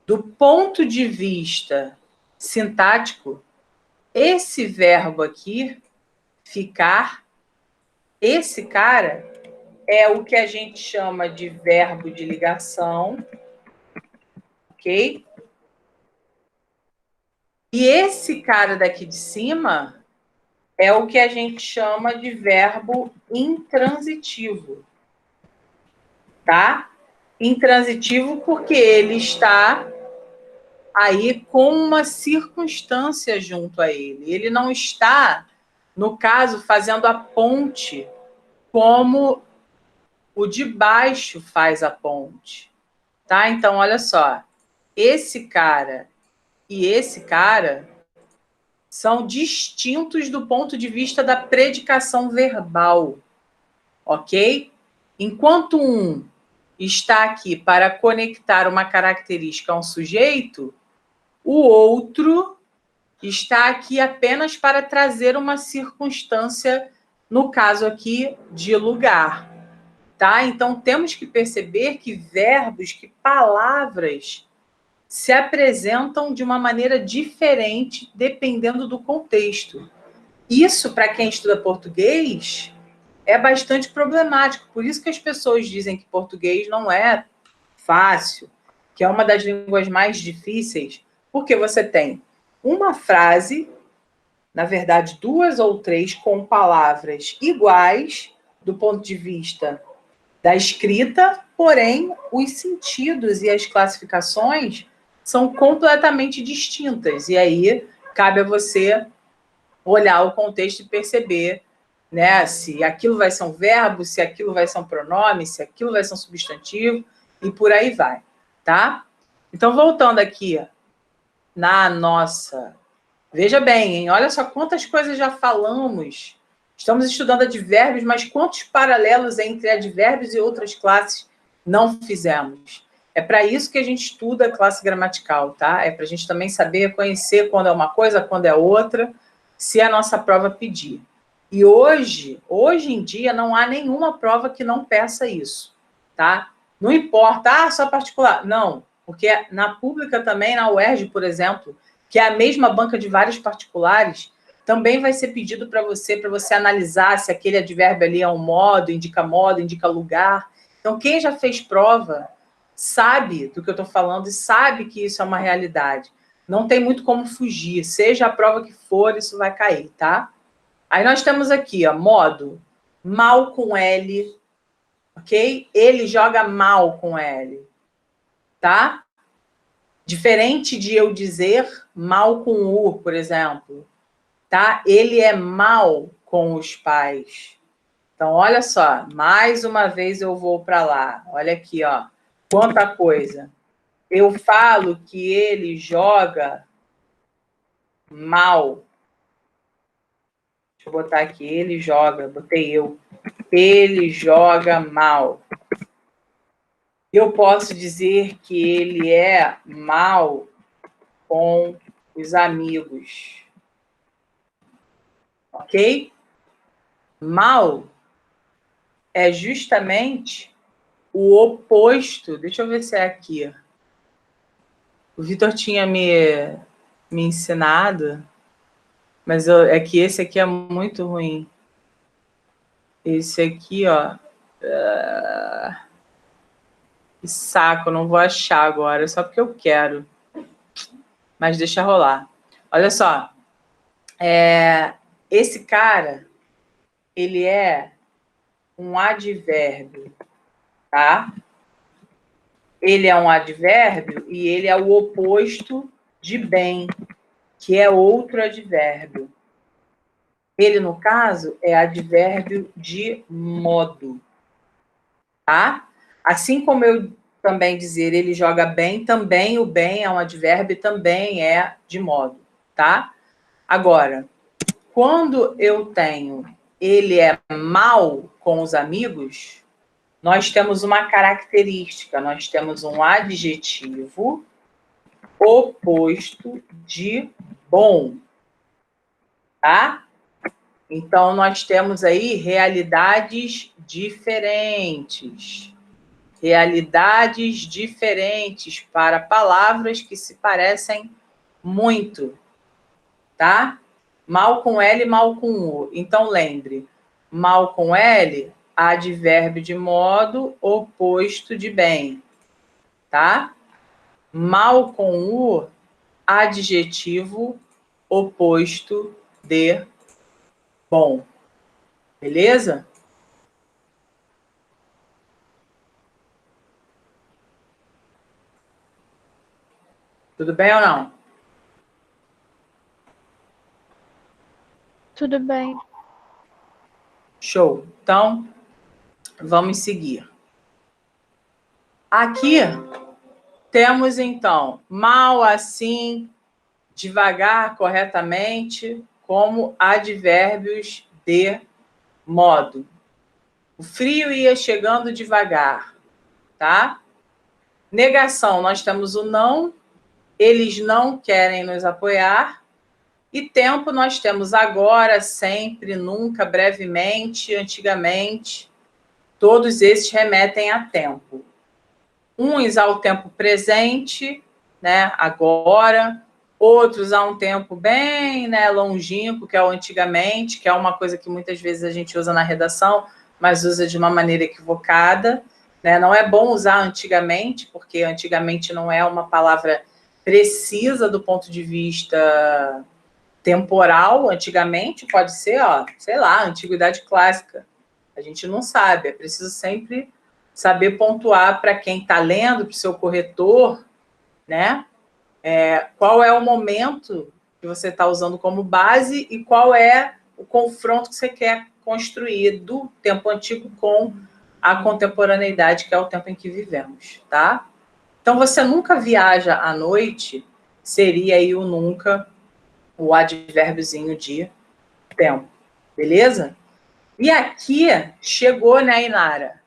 do ponto de vista sintático, esse verbo aqui, ficar, esse cara, é o que a gente chama de verbo de ligação, ok? E esse cara daqui de cima é o que a gente chama de verbo intransitivo, tá? Intransitivo porque ele está aí com uma circunstância junto a ele. Ele não está, no caso, fazendo a ponte como o de baixo faz a ponte, tá? Então, olha só, esse cara e esse cara são distintos do ponto de vista da predicação verbal, ok? Enquanto um está aqui para conectar uma característica a um sujeito, o outro está aqui apenas para trazer uma circunstância, no caso aqui, de lugar. Tá? Então, temos que perceber que verbos, que palavras se apresentam de uma maneira diferente dependendo do contexto. Isso, para quem estuda português, é bastante problemático. Por isso que as pessoas dizem que português não é fácil. que é uma das línguas mais difíceis, porque você tem uma frase, na verdade, 2 ou 3, com palavras iguais do ponto de vista da escrita, porém, os sentidos e as classificações são completamente distintas. E aí, cabe a você olhar o contexto e perceber, né, se aquilo vai ser um verbo, se aquilo vai ser um pronome, se aquilo vai ser um substantivo, e por aí vai, tá? Então, voltando aqui na nossa... Veja bem, hein? Olha só quantas coisas já falamos. Estamos estudando advérbios, mas quantos paralelos entre advérbios e outras classes não fizemos? É para isso que a gente estuda a classe gramatical, tá? É para a gente também saber conhecer quando é uma coisa, quando é outra, se a nossa prova pedir. E hoje em dia, não há nenhuma prova que não peça isso, tá? Não importa, só particular. Não, porque na pública também, na UERJ, por exemplo, que é a mesma banca de vários particulares, também vai ser pedido para você analisar se aquele advérbio ali é um modo, indica lugar. Então, quem já fez prova sabe do que eu estou falando e sabe que isso é uma realidade. Não tem muito como fugir. Seja a prova que for, isso vai cair, tá? Aí nós temos aqui, ó, modo, mal com L, ok? Ele joga mal com L, tá? Diferente de eu dizer mal com U, por exemplo, tá? Ele é mal com os pais. Então, olha só, mais uma vez eu vou para lá. Olha aqui, ó, quanta coisa. Eu falo que ele joga mal. Deixa eu botar aqui, ele joga, botei eu. Ele joga mal. Eu posso dizer que ele é mal com os amigos. Ok? Mal é justamente o oposto. Deixa eu ver se é aqui. O Vitor tinha me ensinado, mas é que esse aqui é muito ruim. Esse aqui, ó. Que saco, não vou achar agora, só porque eu quero. Mas deixa rolar. Olha só. Esse cara, ele é um advérbio, tá? Ele é um advérbio e ele é o oposto de bem, que é outro advérbio. Ele, no caso, é advérbio de modo, tá? Assim como eu também dizer ele joga bem, também o bem é um advérbio, também é de modo, tá? Agora, quando eu tenho ele é mal com os amigos, nós temos uma característica, nós temos um adjetivo oposto de bom, tá? Então, nós temos aí realidades diferentes. Realidades diferentes para palavras que se parecem muito, tá? Mal com L, mal com U. Então, lembre, mal com L, advérbio de modo, oposto de bem, tá? Mal com U, adjetivo oposto de bom. Beleza? Tudo bem ou não? Tudo bem. Show. Então, vamos seguir. Aqui temos, então, mal, assim, devagar, corretamente, como advérbios de modo. O frio ia chegando devagar, tá? Negação, nós temos o não, eles não querem nos apoiar. E tempo, nós temos agora, sempre, nunca, brevemente, antigamente. Todos esses remetem a tempo. Uns ao tempo presente, né, agora. Outros a um tempo bem, né, longínquo, que é o antigamente, que é uma coisa que muitas vezes a gente usa na redação, mas usa de uma maneira equivocada. né? Não é bom usar antigamente, porque antigamente não é uma palavra precisa do ponto de vista temporal. Antigamente pode ser, ó, sei lá, antiguidade clássica. A gente não sabe, é preciso sempre saber pontuar para quem está lendo, para o seu corretor, né? Qual é o momento que você está usando como base e qual é o confronto que você quer construir do tempo antigo com a contemporaneidade, que é o tempo em que vivemos, tá? Então, você nunca viaja à noite, seria aí o nunca, o advérbiozinho de tempo, beleza? E aqui chegou, né, Inara?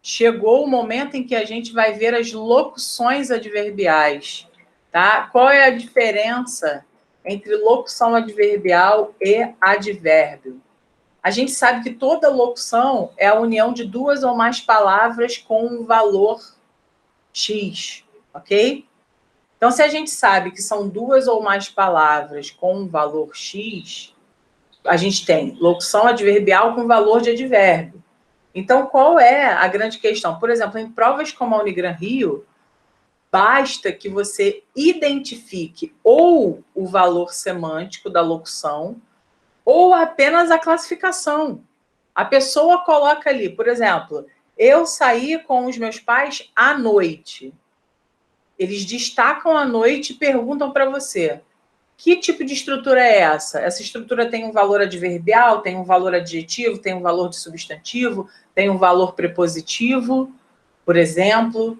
Chegou o momento em que a gente vai ver as locuções adverbiais, tá? Qual é a diferença entre locução adverbial e advérbio? A gente sabe que toda locução é a união de duas ou mais palavras com um valor X, ok? Então, se a gente sabe que são duas ou mais palavras com um valor X, a gente tem locução adverbial com valor de advérbio. Então, qual é a grande questão? Por exemplo, em provas como a Unigran Rio, basta que você identifique ou o valor semântico da locução ou apenas a classificação. A pessoa coloca ali, por exemplo, eu saí com os meus pais à noite. Eles destacam a noite e perguntam para você: que tipo de estrutura é essa? Essa estrutura tem um valor adverbial, tem um valor adjetivo, tem um valor de substantivo, tem um valor prepositivo, por exemplo.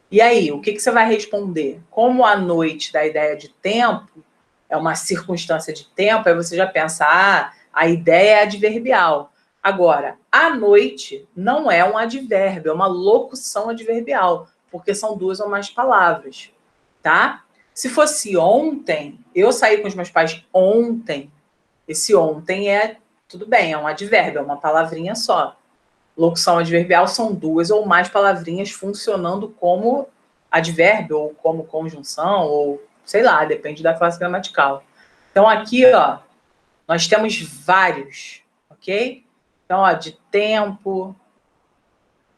E aí, o que você vai responder? Como a noite dá a ideia de tempo, é uma circunstância de tempo, aí você já pensa, a ideia é adverbial. Agora, a noite não é um advérbio, é uma locução adverbial, porque são duas ou mais palavras, tá? Se fosse ontem, eu saí com os meus pais ontem, esse ontem tudo bem, é um advérbio, é uma palavrinha só. Locução adverbial são duas ou mais palavrinhas funcionando como advérbio, ou como conjunção, ou sei lá, depende da classe gramatical. Então, aqui, ó, nós temos vários, ok? Então, ó, de tempo,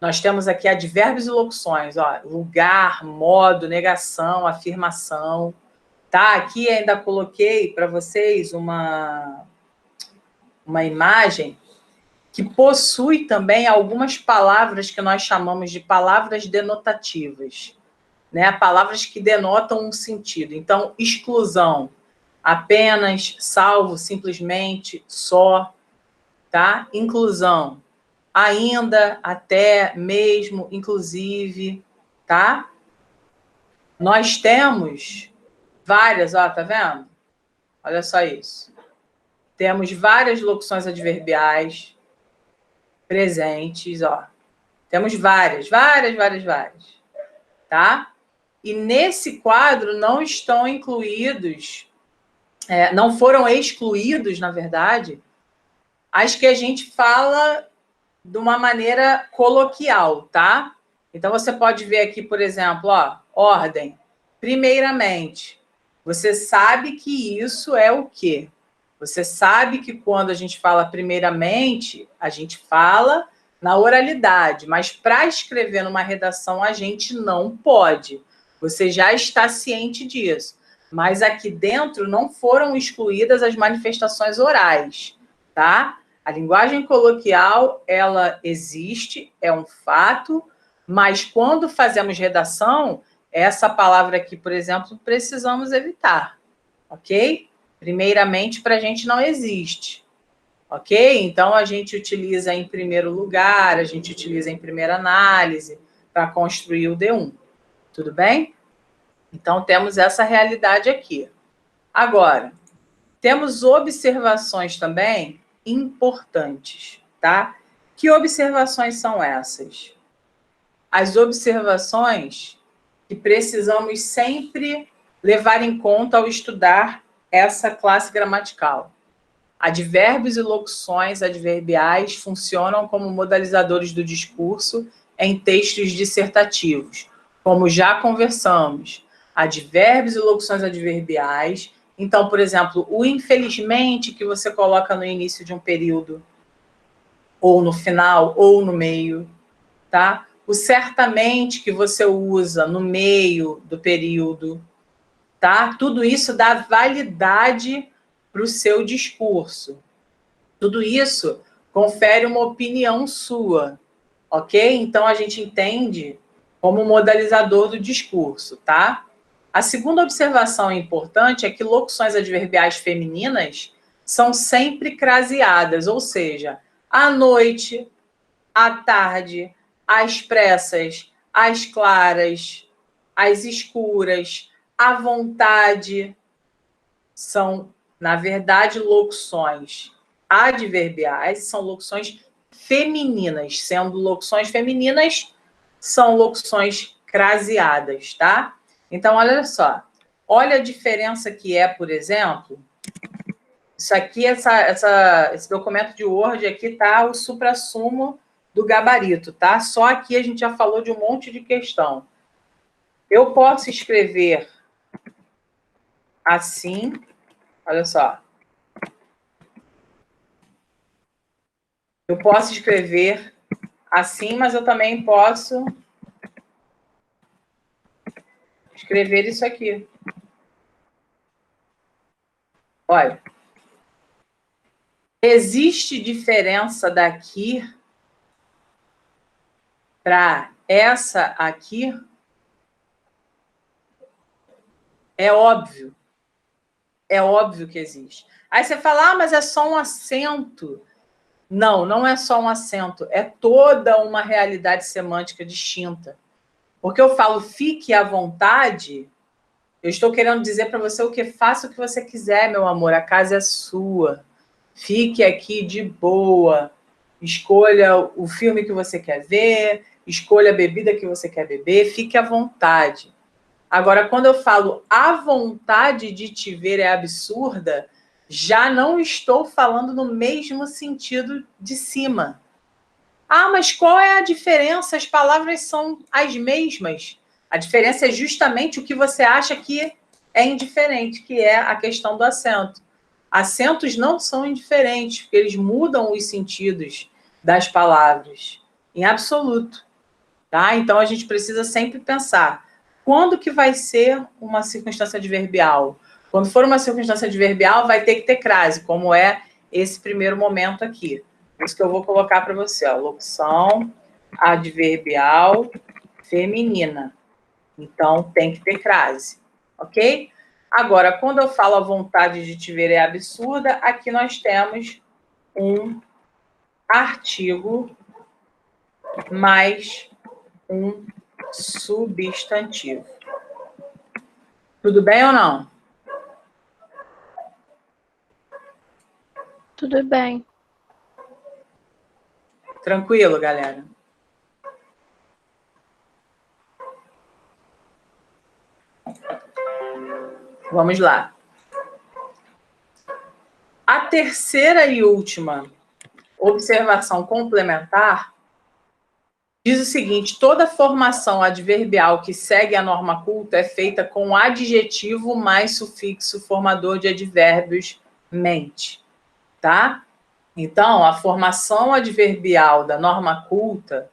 nós temos aqui advérbios e locuções, ó, lugar, modo, negação, afirmação. Tá? Aqui ainda coloquei para vocês uma imagem que possui também algumas palavras que nós chamamos de palavras denotativas, né? Palavras que denotam um sentido. Então, exclusão, apenas, salvo, simplesmente, só, tá? Inclusão, ainda, até, mesmo, inclusive, tá? Nós temos várias, ó, tá vendo? Olha só isso. Temos várias locuções adverbiais presentes, ó. Temos várias, tá? E nesse quadro não estão incluídos, não foram excluídos, na verdade, as que a gente fala de uma maneira coloquial, tá? Então, você pode ver aqui, por exemplo, ó, ordem. Primeiramente, você sabe que isso é o quê? Você sabe que quando a gente fala primeiramente, a gente fala na oralidade, mas para escrever numa redação a gente não pode. Você já está ciente disso. Mas aqui dentro não foram excluídas as manifestações orais, tá? A linguagem coloquial, ela existe, é um fato, mas quando fazemos redação, essa palavra aqui, por exemplo, precisamos evitar, ok? Primeiramente, para a gente não existe, ok? Então, a gente utiliza em primeiro lugar, a gente utiliza em primeira análise para construir o D1, tudo bem? Então, temos essa realidade aqui. Agora, temos observações também importantes, tá? Que observações são essas? As observações que precisamos sempre levar em conta ao estudar essa classe gramatical. Advérbios e locuções adverbiais funcionam como modalizadores do discurso em textos dissertativos, como já conversamos. Advérbios e locuções adverbiais. Então, por exemplo, o infelizmente que você coloca no início de um período, ou no final, ou no meio, tá? o certamente que você usa no meio do período, tá? Tudo isso dá validade para o seu discurso. Tudo isso confere uma opinião sua, ok? Então, a gente entende como modalizador do discurso, tá? A segunda observação importante é que locuções adverbiais femininas são sempre craseadas, ou seja, à noite, à tarde, às pressas, às claras, às escuras, à vontade. São, na verdade, locuções adverbiais, são locuções femininas. Sendo locuções femininas, são locuções craseadas, tá? Então, olha só. Olha a diferença que é, por exemplo, isso aqui, esse documento de Word aqui tá o suprassumo do gabarito, tá? Só aqui a gente já falou de um monte de questão. Eu posso escrever assim, olha só. Eu posso escrever assim, mas eu também posso escrever isso aqui. Olha. Existe diferença daqui para essa aqui? É óbvio. É óbvio que existe. Aí você fala, mas é só um acento. Não, não é só um acento. É toda uma realidade semântica distinta. Porque eu falo fique à vontade, eu estou querendo dizer para você o que faça o que você quiser, meu amor. A casa é sua. Fique aqui de boa. Escolha o filme que você quer ver, escolha a bebida que você quer beber, fique à vontade. Agora, quando eu falo a vontade de te ver é absurda, já não estou falando no mesmo sentido de cima. Ah, mas qual é a diferença? As palavras são as mesmas. A diferença é justamente o que você acha que é indiferente, que é a questão do acento. Acentos não são indiferentes, porque eles mudam os sentidos das palavras, em absoluto. Tá? Então, a gente precisa sempre pensar, quando que vai ser uma circunstância adverbial? Quando for uma circunstância adverbial, vai ter que ter crase, como é esse primeiro momento aqui. Isso que eu vou colocar para você, ó, locução adverbial feminina. Então, tem que ter crase, ok? Agora, quando eu falo a vontade de te ver é absurda, aqui nós temos um artigo mais um substantivo. Tudo bem ou não? Tudo bem. Tranquilo, galera? Vamos lá. A terceira e última observação complementar diz o seguinte: toda formação adverbial que segue a norma culta é feita com adjetivo mais sufixo formador de advérbios mente, tá? Então, a formação adverbial da norma culta,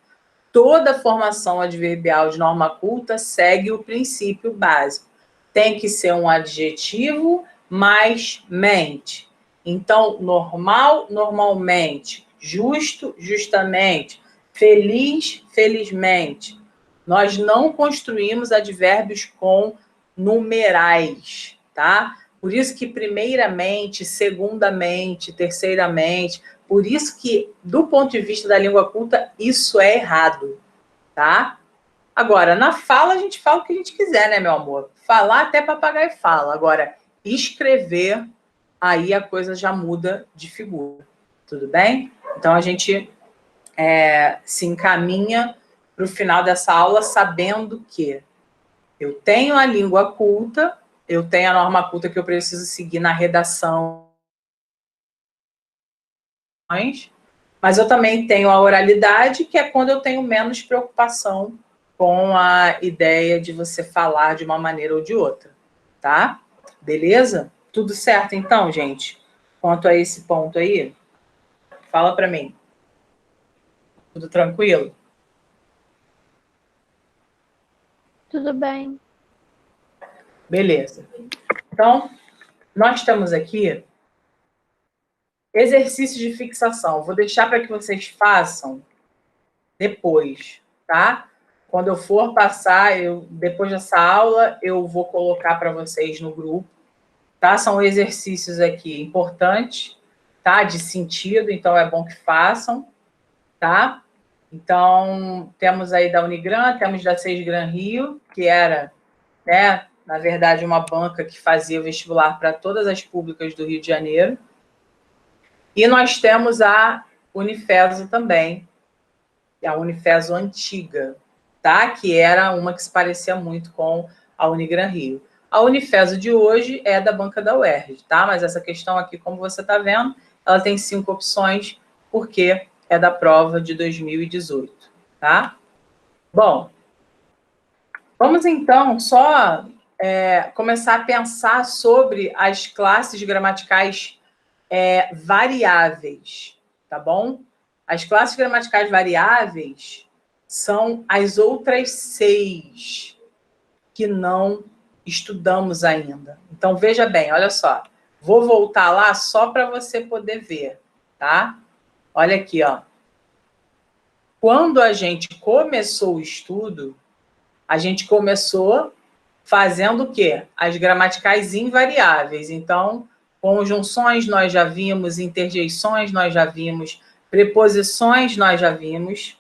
toda formação adverbial de norma culta segue o princípio básico. Tem que ser um adjetivo mais mente. Então, normal, normalmente. Justo, justamente. Feliz, felizmente. Nós não construímos advérbios com numerais, tá? Por isso que primeiramente, segundamente, terceiramente, por isso que, do ponto de vista da língua culta, isso é errado, tá? Agora, na fala, a gente fala o que a gente quiser, né, meu amor? Falar até papagaio fala. Agora, escrever, aí a coisa já muda de figura. Tudo bem? Então, a gente se encaminha para o final dessa aula sabendo que eu tenho a língua culta, eu tenho a norma culta que eu preciso seguir na redação, mas eu também tenho a oralidade, que é quando eu tenho menos preocupação com a ideia de você falar de uma maneira ou de outra, tá? Beleza? Tudo certo, então, gente? Quanto a esse ponto aí, fala para mim. Tudo tranquilo? Tudo bem. Beleza. Então, nós temos aqui exercícios de fixação. Vou deixar para que vocês façam depois, tá? Quando eu for passar, depois dessa aula, eu vou colocar para vocês no grupo, tá? São exercícios aqui importantes, tá? De sentido, então é bom que façam, tá? Então, temos aí da Unigran, temos da Sesgran Rio, que era, né, na verdade, uma banca que fazia vestibular para todas as públicas do Rio de Janeiro. E nós temos a Unifeso também, a Unifeso antiga, tá? Que era uma que se parecia muito com a Unigran Rio. A Unifeso de hoje é da banca da UERJ, tá? Mas essa questão aqui, como você está vendo, ela tem 5 opções, porque é da prova de 2018, tá? Bom, vamos então só começar a pensar sobre as classes gramaticais variáveis, tá bom? As classes gramaticais variáveis são as outras 6 que não estudamos ainda. Então, veja bem, olha só. Vou voltar lá só para você poder ver, tá? Olha aqui, ó. Quando a gente começou o estudo, a gente começou fazendo o quê? As gramaticais invariáveis. Então, conjunções nós já vimos, interjeições nós já vimos, preposições nós já vimos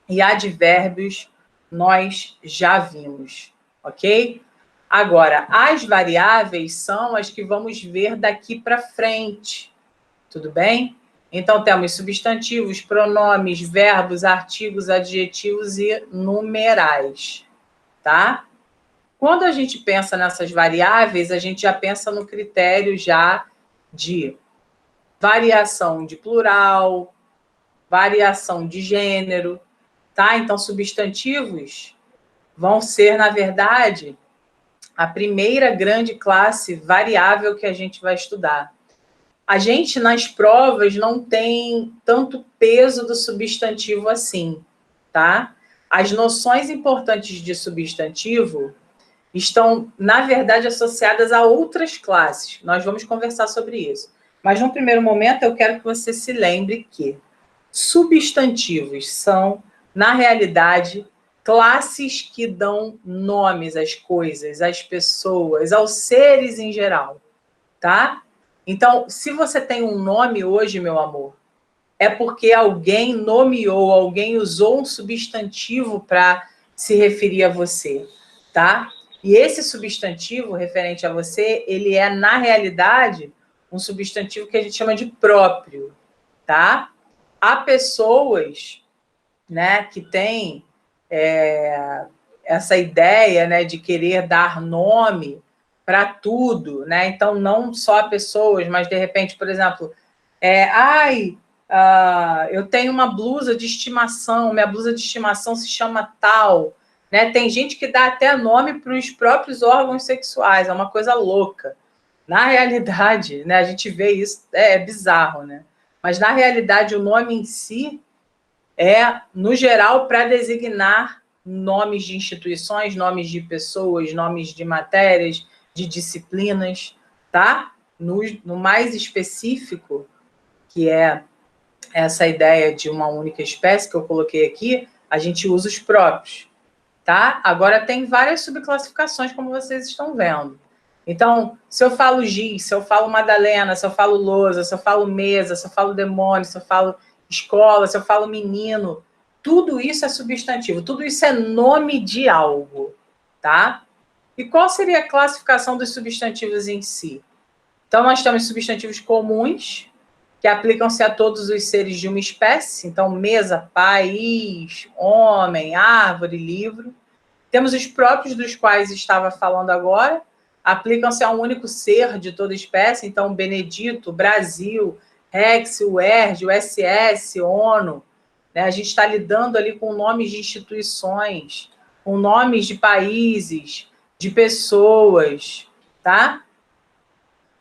e advérbios nós já vimos, ok? Agora, as variáveis são as que vamos ver daqui para frente, tudo bem? Então, temos substantivos, pronomes, verbos, artigos, adjetivos e numerais, tá? Quando a gente pensa nessas variáveis, a gente já pensa no critério já de variação de plural, variação de gênero, tá? Então, substantivos vão ser, na verdade, a primeira grande classe variável que a gente vai estudar. A gente, nas provas, não tem tanto peso do substantivo assim, tá? As noções importantes de substantivo estão, na verdade, associadas a outras classes. Nós vamos conversar sobre isso. Mas, num primeiro momento, eu quero que você se lembre que substantivos são, na realidade, classes que dão nomes às coisas, às pessoas, aos seres em geral, tá? Então, se você tem um nome hoje, meu amor, é porque alguém nomeou, alguém usou um substantivo para se referir a você, tá? E esse substantivo referente a você, ele é, na realidade, um substantivo que a gente chama de próprio, tá? Há pessoas, né, que têm essa ideia, né, de querer dar nome para tudo, né? Então, não só a pessoas, mas, de repente, por exemplo, eu tenho uma blusa de estimação, minha blusa de estimação se chama tal, né? Tem gente que dá até nome para os próprios órgãos sexuais, é uma coisa louca. Na realidade, né, a gente vê isso, é bizarro, né? Mas, na realidade, o nome em si é, no geral, para designar nomes de instituições, nomes de pessoas, nomes de matérias, de disciplinas, tá? No mais específico, que é essa ideia de uma única espécie que eu coloquei aqui, a gente usa os próprios, tá? Agora, tem várias subclassificações, como vocês estão vendo. Então, se eu falo giz, se eu falo Madalena, se eu falo lousa, se eu falo mesa, se eu falo demônio, se eu falo escola, se eu falo menino, tudo isso é substantivo, tudo isso é nome de algo, tá? E qual seria a classificação dos substantivos em si? Então, nós temos substantivos comuns, que aplicam-se a todos os seres de uma espécie. Então, mesa, país, homem, árvore, livro. Temos os próprios dos quais estava falando agora, aplicam-se a um único ser de toda espécie. Então, Benedito, Brasil, Rex, UERJ, USS, ONU. Né? A gente está lidando ali com nomes de instituições, com nomes de países, de pessoas, tá?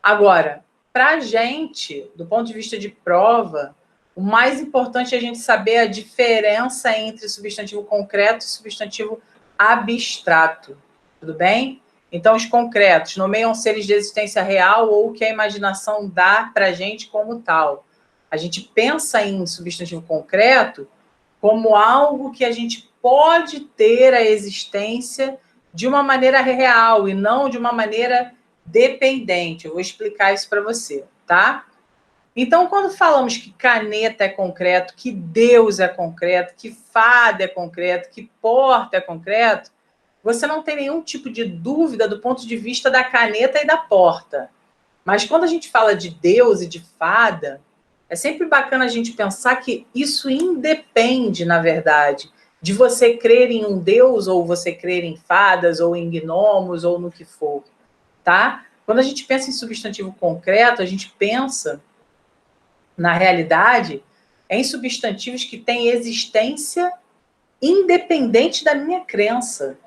Agora, para a gente, do ponto de vista de prova, o mais importante é a gente saber a diferença entre substantivo concreto e substantivo abstrato, tudo bem? Então, os concretos nomeiam seres de existência real ou que a imaginação dá para a gente como tal. A gente pensa em substantivo concreto como algo que a gente pode ter a existência de uma maneira real e não de uma maneira dependente. Eu vou explicar isso para você, tá? Então, quando falamos que caneta é concreto, que Deus é concreto, que fada é concreto, que porta é concreto, você não tem nenhum tipo de dúvida do ponto de vista da caneta e da porta. Mas quando a gente fala de Deus e de fada, é sempre bacana a gente pensar que isso independe, na verdade, de você crer em um Deus, ou você crer em fadas, ou em gnomos, ou no que for, tá? Quando a gente pensa em substantivo concreto, a gente pensa, na realidade, em substantivos que têm existência independente da minha crença.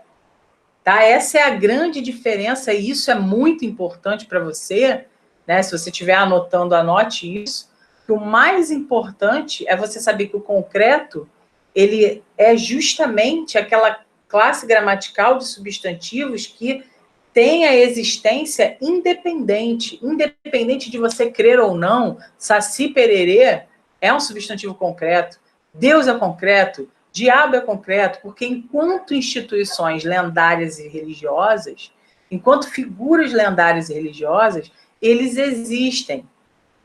Tá? Essa é a grande diferença, e isso é muito importante para você, né? Se você estiver anotando, anote isso. Que o mais importante é você saber que o concreto, ele é justamente aquela classe gramatical de substantivos que tem a existência independente, independente de você crer ou não. Saci pererê é um substantivo concreto, Deus é concreto, diabo é concreto, porque enquanto instituições lendárias e religiosas, enquanto figuras lendárias e religiosas, eles existem,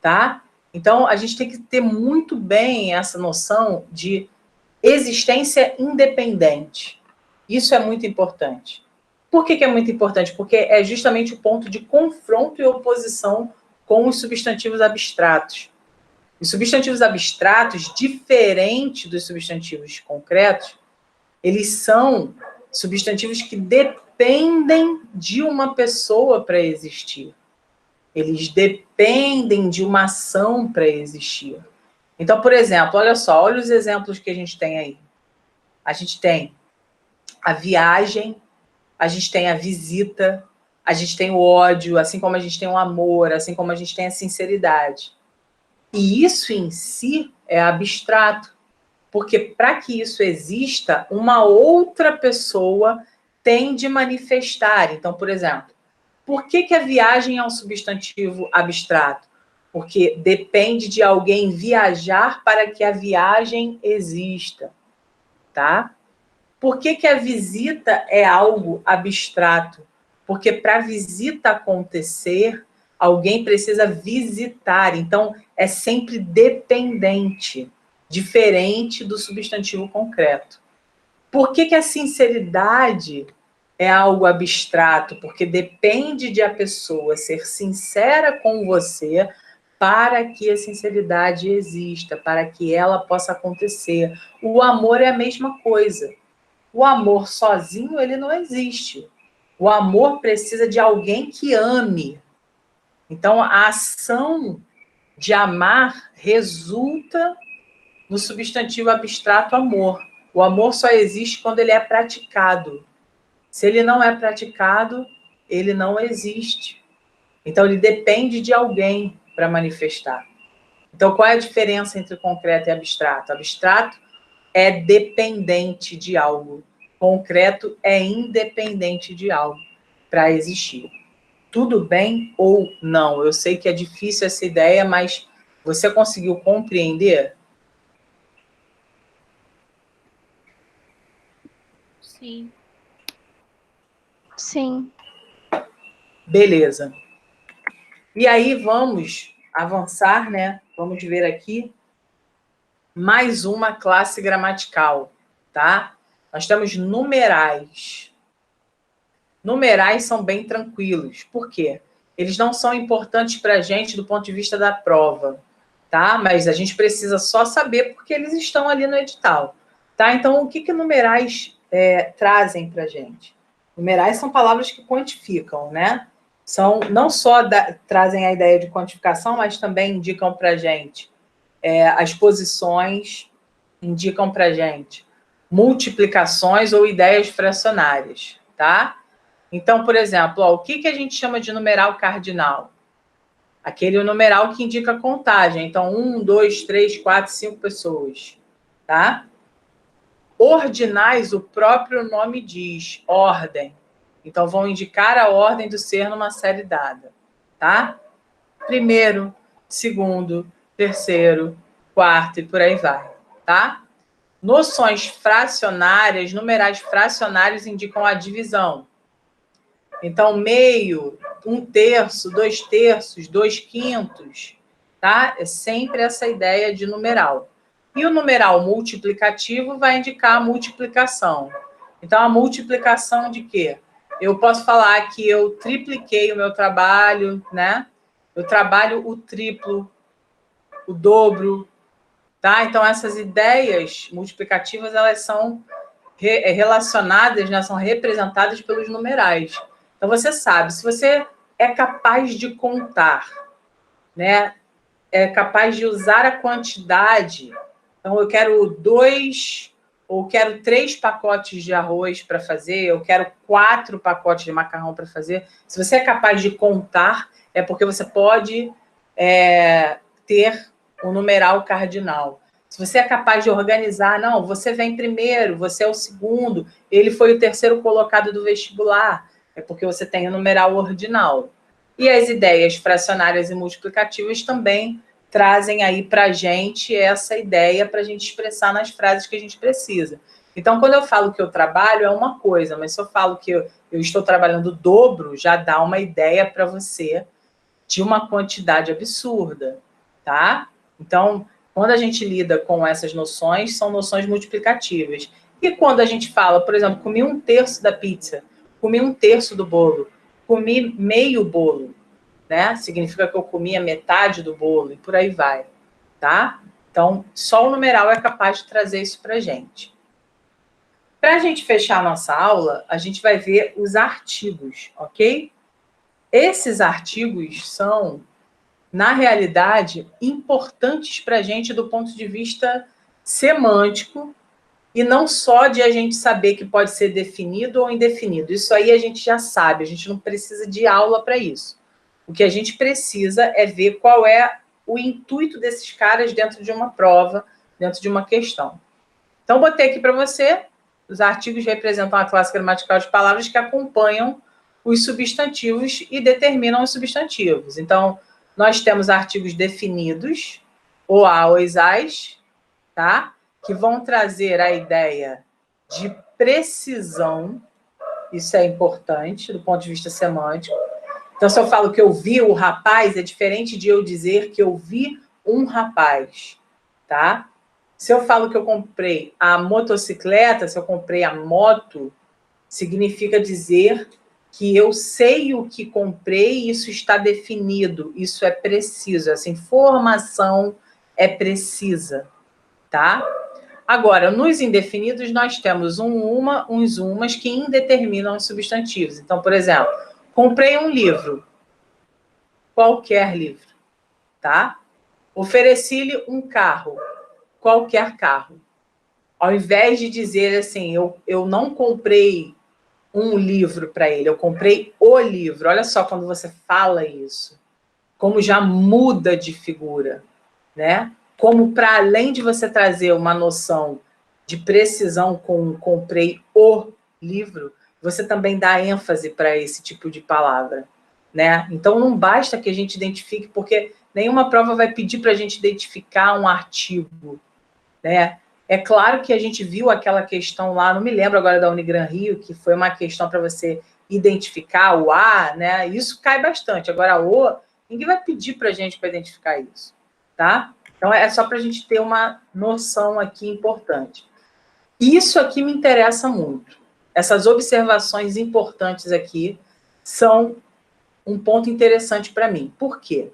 tá? Então, a gente tem que ter muito bem essa noção de existência independente. Isso é muito importante. Por que é muito importante? Porque é justamente o ponto de confronto e oposição com os substantivos abstratos. Os substantivos abstratos, diferente dos substantivos concretos, eles são substantivos que dependem de uma pessoa para existir. Eles dependem de uma ação para existir. Então, por exemplo, olha só, olha os exemplos que a gente tem aí. A gente tem a viagem, a gente tem a visita, a gente tem o ódio, assim como a gente tem o amor, assim como a gente tem a sinceridade. E isso em si é abstrato, porque para que isso exista, uma outra pessoa tem de manifestar. Então, por exemplo, por que a viagem é um substantivo abstrato? Porque depende de alguém viajar para que a viagem exista, tá? Por que a visita é algo abstrato? Porque para a visita acontecer, alguém precisa visitar. Então, é sempre dependente, diferente do substantivo concreto. Por que a sinceridade é algo abstrato? Porque depende de a pessoa ser sincera com você para que a sinceridade exista, para que ela possa acontecer. O amor é a mesma coisa. O amor sozinho, ele não existe. O amor precisa de alguém que ame. Então, a ação de amar resulta no substantivo abstrato amor. O amor só existe quando ele é praticado. Se ele não é praticado, ele não existe. Então, ele depende de alguém para manifestar. Então, qual é a diferença entre concreto e abstrato? Abstrato é dependente de algo. Concreto é independente de algo para existir. Tudo bem ou não? Eu sei que é difícil essa ideia, mas você conseguiu compreender? Sim. Sim. Beleza. E aí vamos avançar, né? Vamos ver aqui mais uma classe gramatical, tá? Nós temos numerais. Numerais são bem tranquilos. Por quê? Eles não são importantes para a gente do ponto de vista da prova, tá? Mas a gente precisa só saber porque eles estão ali no edital, tá? Então, o que numerais trazem para a gente? Numerais são palavras que quantificam, né? São, não só trazem a ideia de quantificação, mas também indicam para a gente as posições, indicam para a gente multiplicações ou ideias fracionárias, tá? Então, por exemplo, o que a gente chama de numeral cardinal? Aquele numeral que indica contagem. Então, 1, 2, 3, 4, 5 pessoas, tá? Ordinais, o próprio nome diz, ordem. Então, vão indicar a ordem do ser numa série dada, tá? Primeiro, segundo, terceiro, quarto e por aí vai, tá? Noções fracionárias, numerais fracionários indicam a divisão. Então, meio, 1/3, 2/3, 2/5, tá? É sempre essa ideia de numeral. E o numeral multiplicativo vai indicar a multiplicação. Então, a multiplicação de quê? Eu posso falar que eu tripliquei o meu trabalho, né? Eu trabalho o triplo, o dobro, tá? Então, essas ideias multiplicativas, elas são relacionadas, né? São representadas pelos numerais. Então, você sabe, se você é capaz de contar, né? É capaz de usar a quantidade. Então, eu quero 2 ou quero 3 pacotes de arroz para fazer, eu quero 4 pacotes de macarrão para fazer. Se você é capaz de contar, é porque você pode ter um numeral cardinal. Se você é capaz de organizar, não, você vem primeiro, você é o segundo, ele foi o terceiro colocado do vestibular, é porque você tem o numeral ordinal. E as ideias fracionárias e multiplicativas também trazem aí para a gente essa ideia para a gente expressar nas frases que a gente precisa. Então, quando eu falo que eu trabalho, é uma coisa, mas se eu falo que eu estou trabalhando o dobro, já dá uma ideia para você de uma quantidade absurda, tá? Então, quando a gente lida com essas noções, são noções multiplicativas. E quando a gente fala, por exemplo, comi 1/3 da pizza, comi 1/3 do bolo, comi meio bolo, né? Significa que eu comi a metade do bolo e por aí vai, tá? Então, só o numeral é capaz de trazer isso para a gente. Para a gente fechar a nossa aula, a gente vai ver os artigos, ok? Esses artigos são, na realidade, importantes para a gente do ponto de vista semântico e não só de a gente saber que pode ser definido ou indefinido. Isso aí a gente já sabe, a gente não precisa de aula para isso. O que a gente precisa é ver qual é o intuito desses caras dentro de uma prova, dentro de uma questão. Então, botei aqui para você, os artigos representam a classe gramatical de palavras que acompanham os substantivos e determinam os substantivos. Então, nós temos artigos definidos, o a, os, as, tá? Que vão trazer a ideia de precisão, isso é importante do ponto de vista semântico. Então, se eu falo que eu vi o rapaz, é diferente de eu dizer que eu vi um rapaz, tá? Se eu falo que eu comprei a motocicleta, se eu comprei a moto, significa dizer que eu sei o que comprei, isso está definido, isso é preciso, essa informação é precisa, tá? Agora, nos indefinidos, nós temos um, uma, uns, umas que indeterminam os substantivos. Então, por exemplo, comprei um livro, qualquer livro, tá? Ofereci-lhe um carro, qualquer carro. Ao invés de dizer assim, eu não comprei um livro para ele, eu comprei o livro. Olha só quando você fala isso, como já muda de figura, né? Como para além de você trazer uma noção de precisão com comprei o livro, você também dá ênfase para esse tipo de palavra, né? Então não basta que a gente identifique, porque nenhuma prova vai pedir para a gente identificar um artigo, né? É claro que a gente viu aquela questão lá, não me lembro agora da Unigran Rio, que foi uma questão para você identificar o A, né? Isso cai bastante. Agora, o, ninguém vai pedir para a gente para identificar isso, tá? Então, é só para a gente ter uma noção aqui importante. Isso aqui me interessa muito. Essas observações importantes aqui são um ponto interessante para mim. Por quê?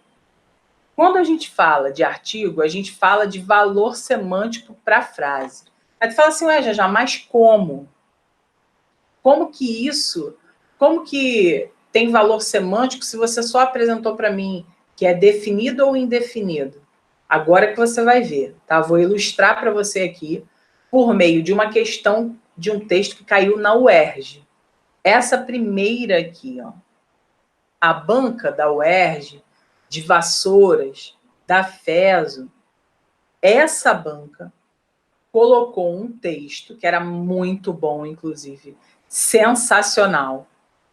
Quando a gente fala de artigo, a gente fala de valor semântico para a frase. Aí tu fala assim, ué, já, mas como? Como que tem valor semântico se você só apresentou para mim que é definido ou indefinido? Agora que você vai ver, tá? Vou ilustrar para você aqui por meio de uma questão de um texto que caiu na UERJ. Essa primeira aqui, ó. A banca da UERJ, de Vassouras, da FESO, essa banca colocou um texto que era muito bom, inclusive, sensacional,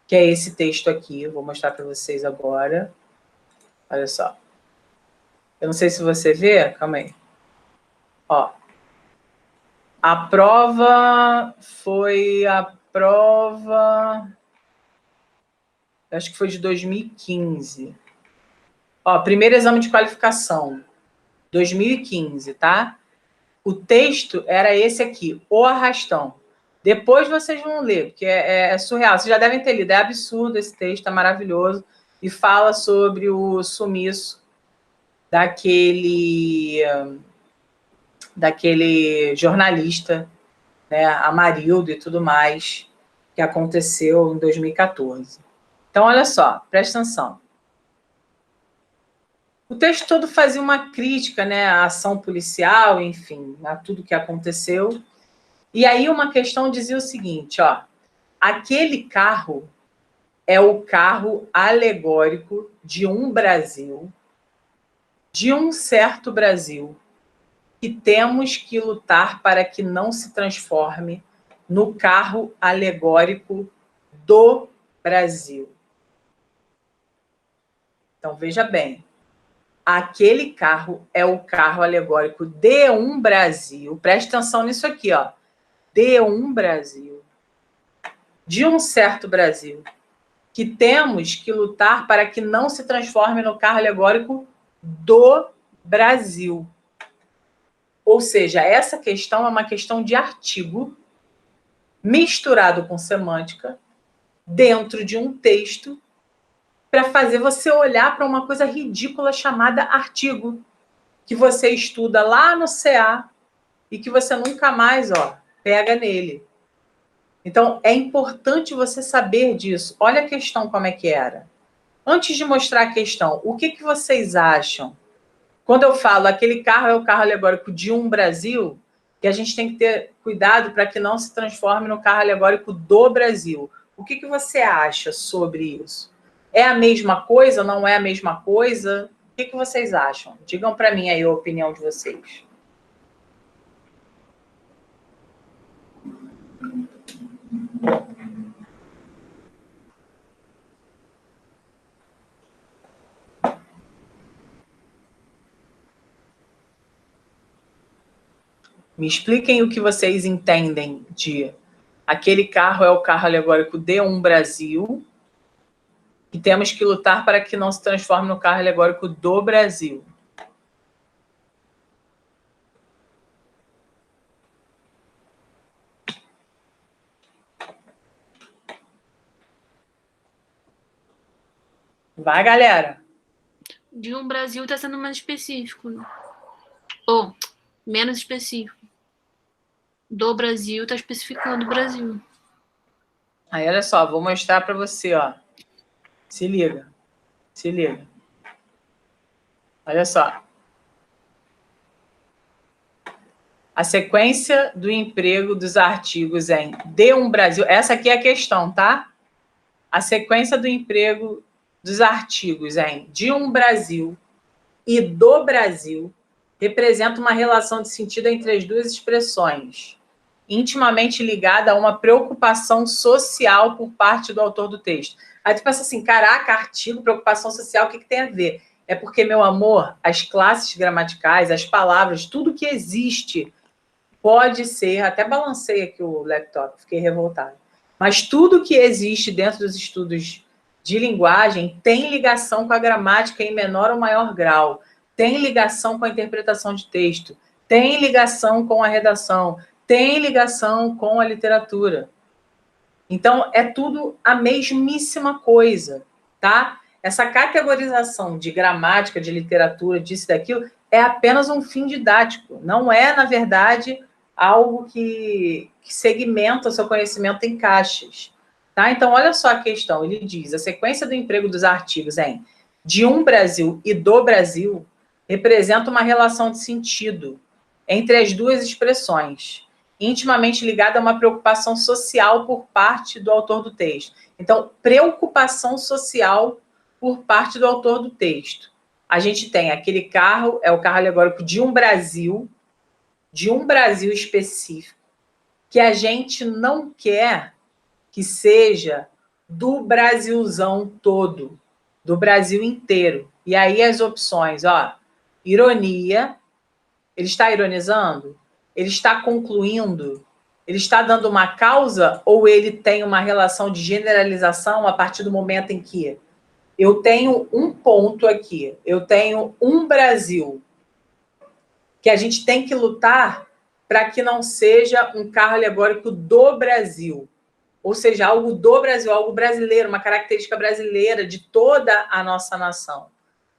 que é esse texto aqui. Eu vou mostrar para vocês agora. Olha só. Eu não sei se você vê, calma aí. Ó. A prova foi a prova... Acho que foi de 2015. Ó, primeiro exame de qualificação, 2015, tá? O texto era esse aqui, o arrastão. Depois vocês vão ler, porque é surreal. Vocês já devem ter lido, é absurdo esse texto, é maravilhoso. E fala sobre o sumiço daquele jornalista, né, Amarildo e tudo mais, que aconteceu em 2014. Então, olha só, presta atenção. O texto todo fazia uma crítica, né, à ação policial, enfim, a tudo que aconteceu. E aí uma questão dizia o seguinte, ó, aquele carro é o carro alegórico de um Brasil, de um certo Brasil, que temos que lutar para que não se transforme no carro alegórico do Brasil. Então, veja bem, aquele carro é o carro alegórico de um Brasil, preste atenção nisso aqui, ó, de um Brasil, de um certo Brasil, que temos que lutar para que não se transforme no carro alegórico do Brasil. Ou seja, essa questão é uma questão de artigo misturado com semântica dentro de um texto para fazer você olhar para uma coisa ridícula chamada artigo, que você estuda lá no CA e que você nunca mais, ó, pega nele. Então, é importante você saber disso. Olha a questão como é que era. Antes de mostrar a questão, o que vocês acham? Quando eu falo aquele carro é o carro alegórico de um Brasil, que a gente tem que ter cuidado para que não se transforme no carro alegórico do Brasil. O que você acha sobre isso? É a mesma coisa? Não é a mesma coisa? O que vocês acham? Digam para mim aí a opinião de vocês. Me expliquem o que vocês entendem de aquele carro é o carro alegórico de um Brasil e temos que lutar para que não se transforme no carro alegórico do Brasil. Vai, galera. De um Brasil está sendo mais específico, né? Ou menos específico. Do Brasil está especificando o Brasil. Aí, olha só, vou mostrar para você, ó. Se liga. Se liga. Olha só. A sequência do emprego dos artigos em de um Brasil... Essa aqui é a questão, tá? A sequência do emprego dos artigos em de um Brasil e do Brasil representa uma relação de sentido entre as duas expressões, intimamente ligada a uma preocupação social por parte do autor do texto. Aí tu pensa assim, caraca, artigo, preocupação social, o que tem a ver? É porque, meu amor, as classes gramaticais, as palavras, tudo que existe pode ser... Até balancei aqui o laptop, fiquei revoltada. Mas tudo que existe dentro dos estudos de linguagem tem ligação com a gramática em menor ou maior grau, tem ligação com a interpretação de texto, tem ligação com a redação, tem ligação com a literatura. Então, é tudo a mesmíssima coisa, tá? Essa categorização de gramática, de literatura, disso e daquilo, é apenas um fim didático. Não é, na verdade, algo que segmenta o seu conhecimento em caixas. Tá? Então, olha só a questão. Ele diz, a sequência do emprego dos artigos em de um Brasil e do Brasil representa uma relação de sentido entre as duas expressões, intimamente ligada a uma preocupação social por parte do autor do texto. Então, preocupação social por parte do autor do texto. A gente tem aquele carro, é o carro alegórico de um Brasil, de um Brasil específico, que a gente não quer que seja do Brasilzão todo, do Brasil inteiro. E aí as opções, ó, ironia, ele está ironizando? Ele está concluindo? Ele está dando uma causa ou ele tem uma relação de generalização a partir do momento em que eu tenho um ponto aqui, eu tenho um Brasil, que a gente tem que lutar para que não seja um carro alegórico do Brasil, ou seja, algo do Brasil, algo brasileiro, uma característica brasileira de toda a nossa nação,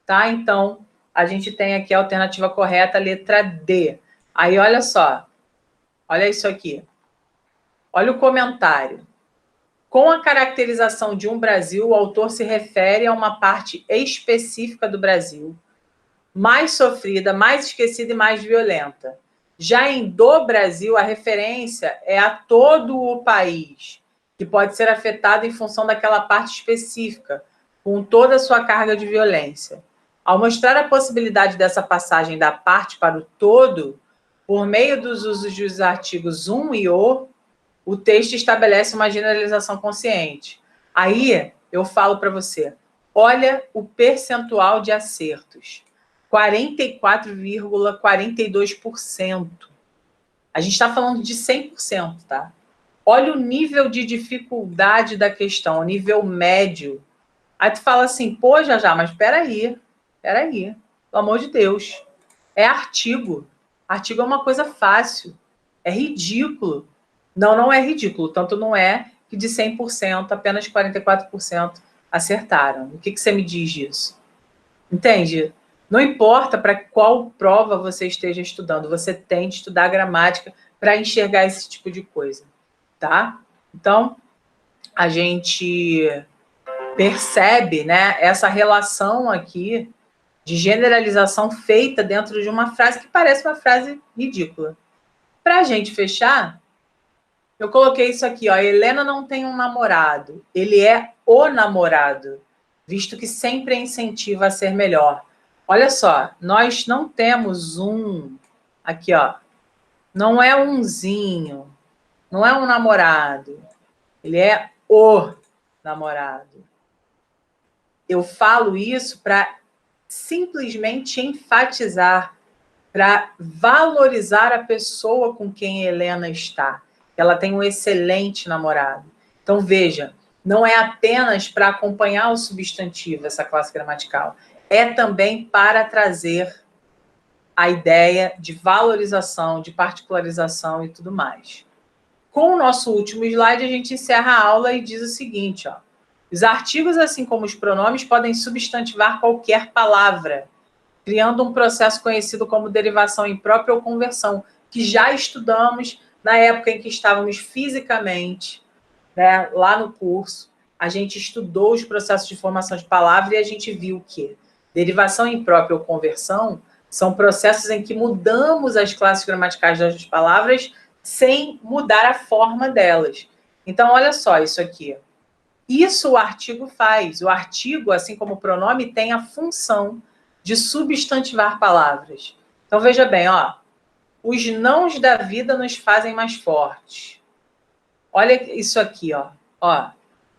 tá? Então, a gente tem aqui a alternativa correta, a letra D. Aí, olha só, olha isso aqui. Olha o comentário. Com a caracterização de um Brasil, o autor se refere a uma parte específica do Brasil, mais sofrida, mais esquecida e mais violenta. Já em do Brasil, a referência é a todo o país, que pode ser afetado em função daquela parte específica, com toda a sua carga de violência. Ao mostrar a possibilidade dessa passagem da parte para o todo, por meio dos usos dos artigos e o texto estabelece uma generalização consciente. Aí, eu falo para você, olha o percentual de acertos. 44,42%. A gente está falando de 100%, tá? Olha o nível de dificuldade da questão, o nível médio. Aí tu fala assim, pô, já, mas peraí, pelo amor de Deus. É artigo. Artigo é uma coisa fácil. É ridículo. Não é ridículo. Tanto não é que de 100%, apenas 44% acertaram. O que você me diz disso? Entende? Não importa para qual prova você esteja estudando, você tem de estudar gramática para enxergar esse tipo de coisa, tá? Então, a gente percebe, né, essa relação aqui de generalização feita dentro de uma frase que parece uma frase ridícula. Para a gente fechar, eu coloquei isso aqui, ó, Helena não tem um namorado, ele é o namorado, visto que sempre incentiva a ser melhor. Olha só, nós não temos um, aqui ó, não é umzinho, não é um namorado, ele é o namorado. Eu falo isso para simplesmente enfatizar, para valorizar a pessoa com quem Helena está. Ela tem um excelente namorado. Então, veja, não é apenas para acompanhar o substantivo, essa classe gramatical, é também para trazer a ideia de valorização, de particularização e tudo mais. Com o nosso último slide, a gente encerra a aula e diz o seguinte, ó, os artigos, assim como os pronomes, podem substantivar qualquer palavra, criando um processo conhecido como derivação imprópria ou conversão, que já estudamos na época em que estávamos fisicamente, né, lá no curso. A gente estudou os processos de formação de palavra e a gente viu que derivação imprópria ou conversão são processos em que mudamos as classes gramaticais das palavras sem mudar a forma delas. Então, olha só isso aqui. Isso o artigo faz. O artigo, assim como o pronome, tem a função de substantivar palavras. Então, veja bem, ó, os nãos da vida nos fazem mais fortes. Olha isso aqui, ó.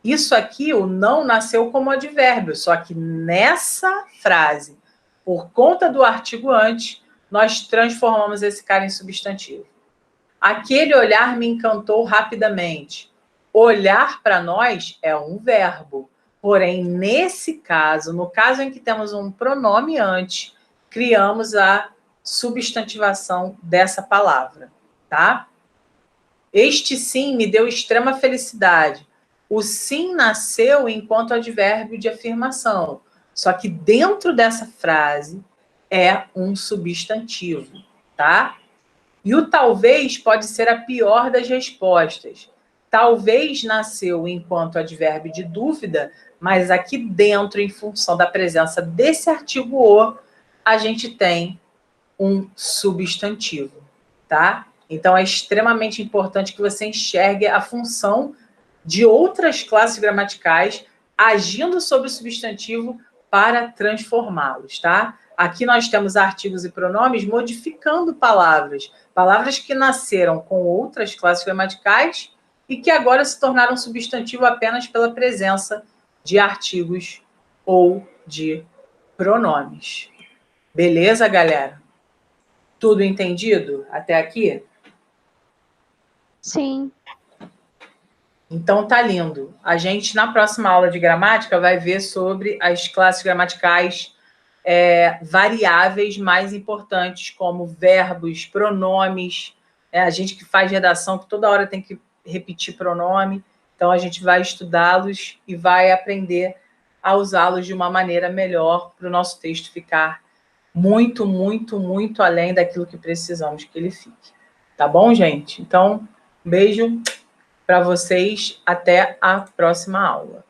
Isso aqui, o não nasceu como advérbio, só que nessa frase, por conta do artigo antes, nós transformamos esse cara em substantivo. Aquele olhar me encantou rapidamente. Olhar para nós é um verbo. Porém, nesse caso, no caso em que temos um pronome antes, criamos a substantivação dessa palavra, tá? Este sim me deu extrema felicidade. O sim nasceu enquanto advérbio de afirmação. Só que dentro dessa frase é um substantivo, tá? E o talvez pode ser a pior das respostas. Talvez nasceu enquanto advérbio de dúvida, mas aqui dentro, em função da presença desse artigo o, a gente tem um substantivo, tá? Então, é extremamente importante que você enxergue a função de outras classes gramaticais agindo sobre o substantivo para transformá-los, tá? Aqui nós temos artigos e pronomes modificando palavras. Palavras que nasceram com outras classes gramaticais e que agora se tornaram substantivo apenas pela presença de artigos ou de pronomes. Beleza, galera? Tudo entendido até aqui? Sim. Então tá lindo. A gente, na próxima aula de gramática, vai ver sobre as classes gramaticais variáveis mais importantes, como verbos, pronomes. A gente que faz redação, que toda hora tem que repetir pronome. Então, a gente vai estudá-los e vai aprender a usá-los de uma maneira melhor para o nosso texto ficar muito, muito, muito além daquilo que precisamos que ele fique. Tá bom, gente? Então, um beijo para vocês. Até a próxima aula.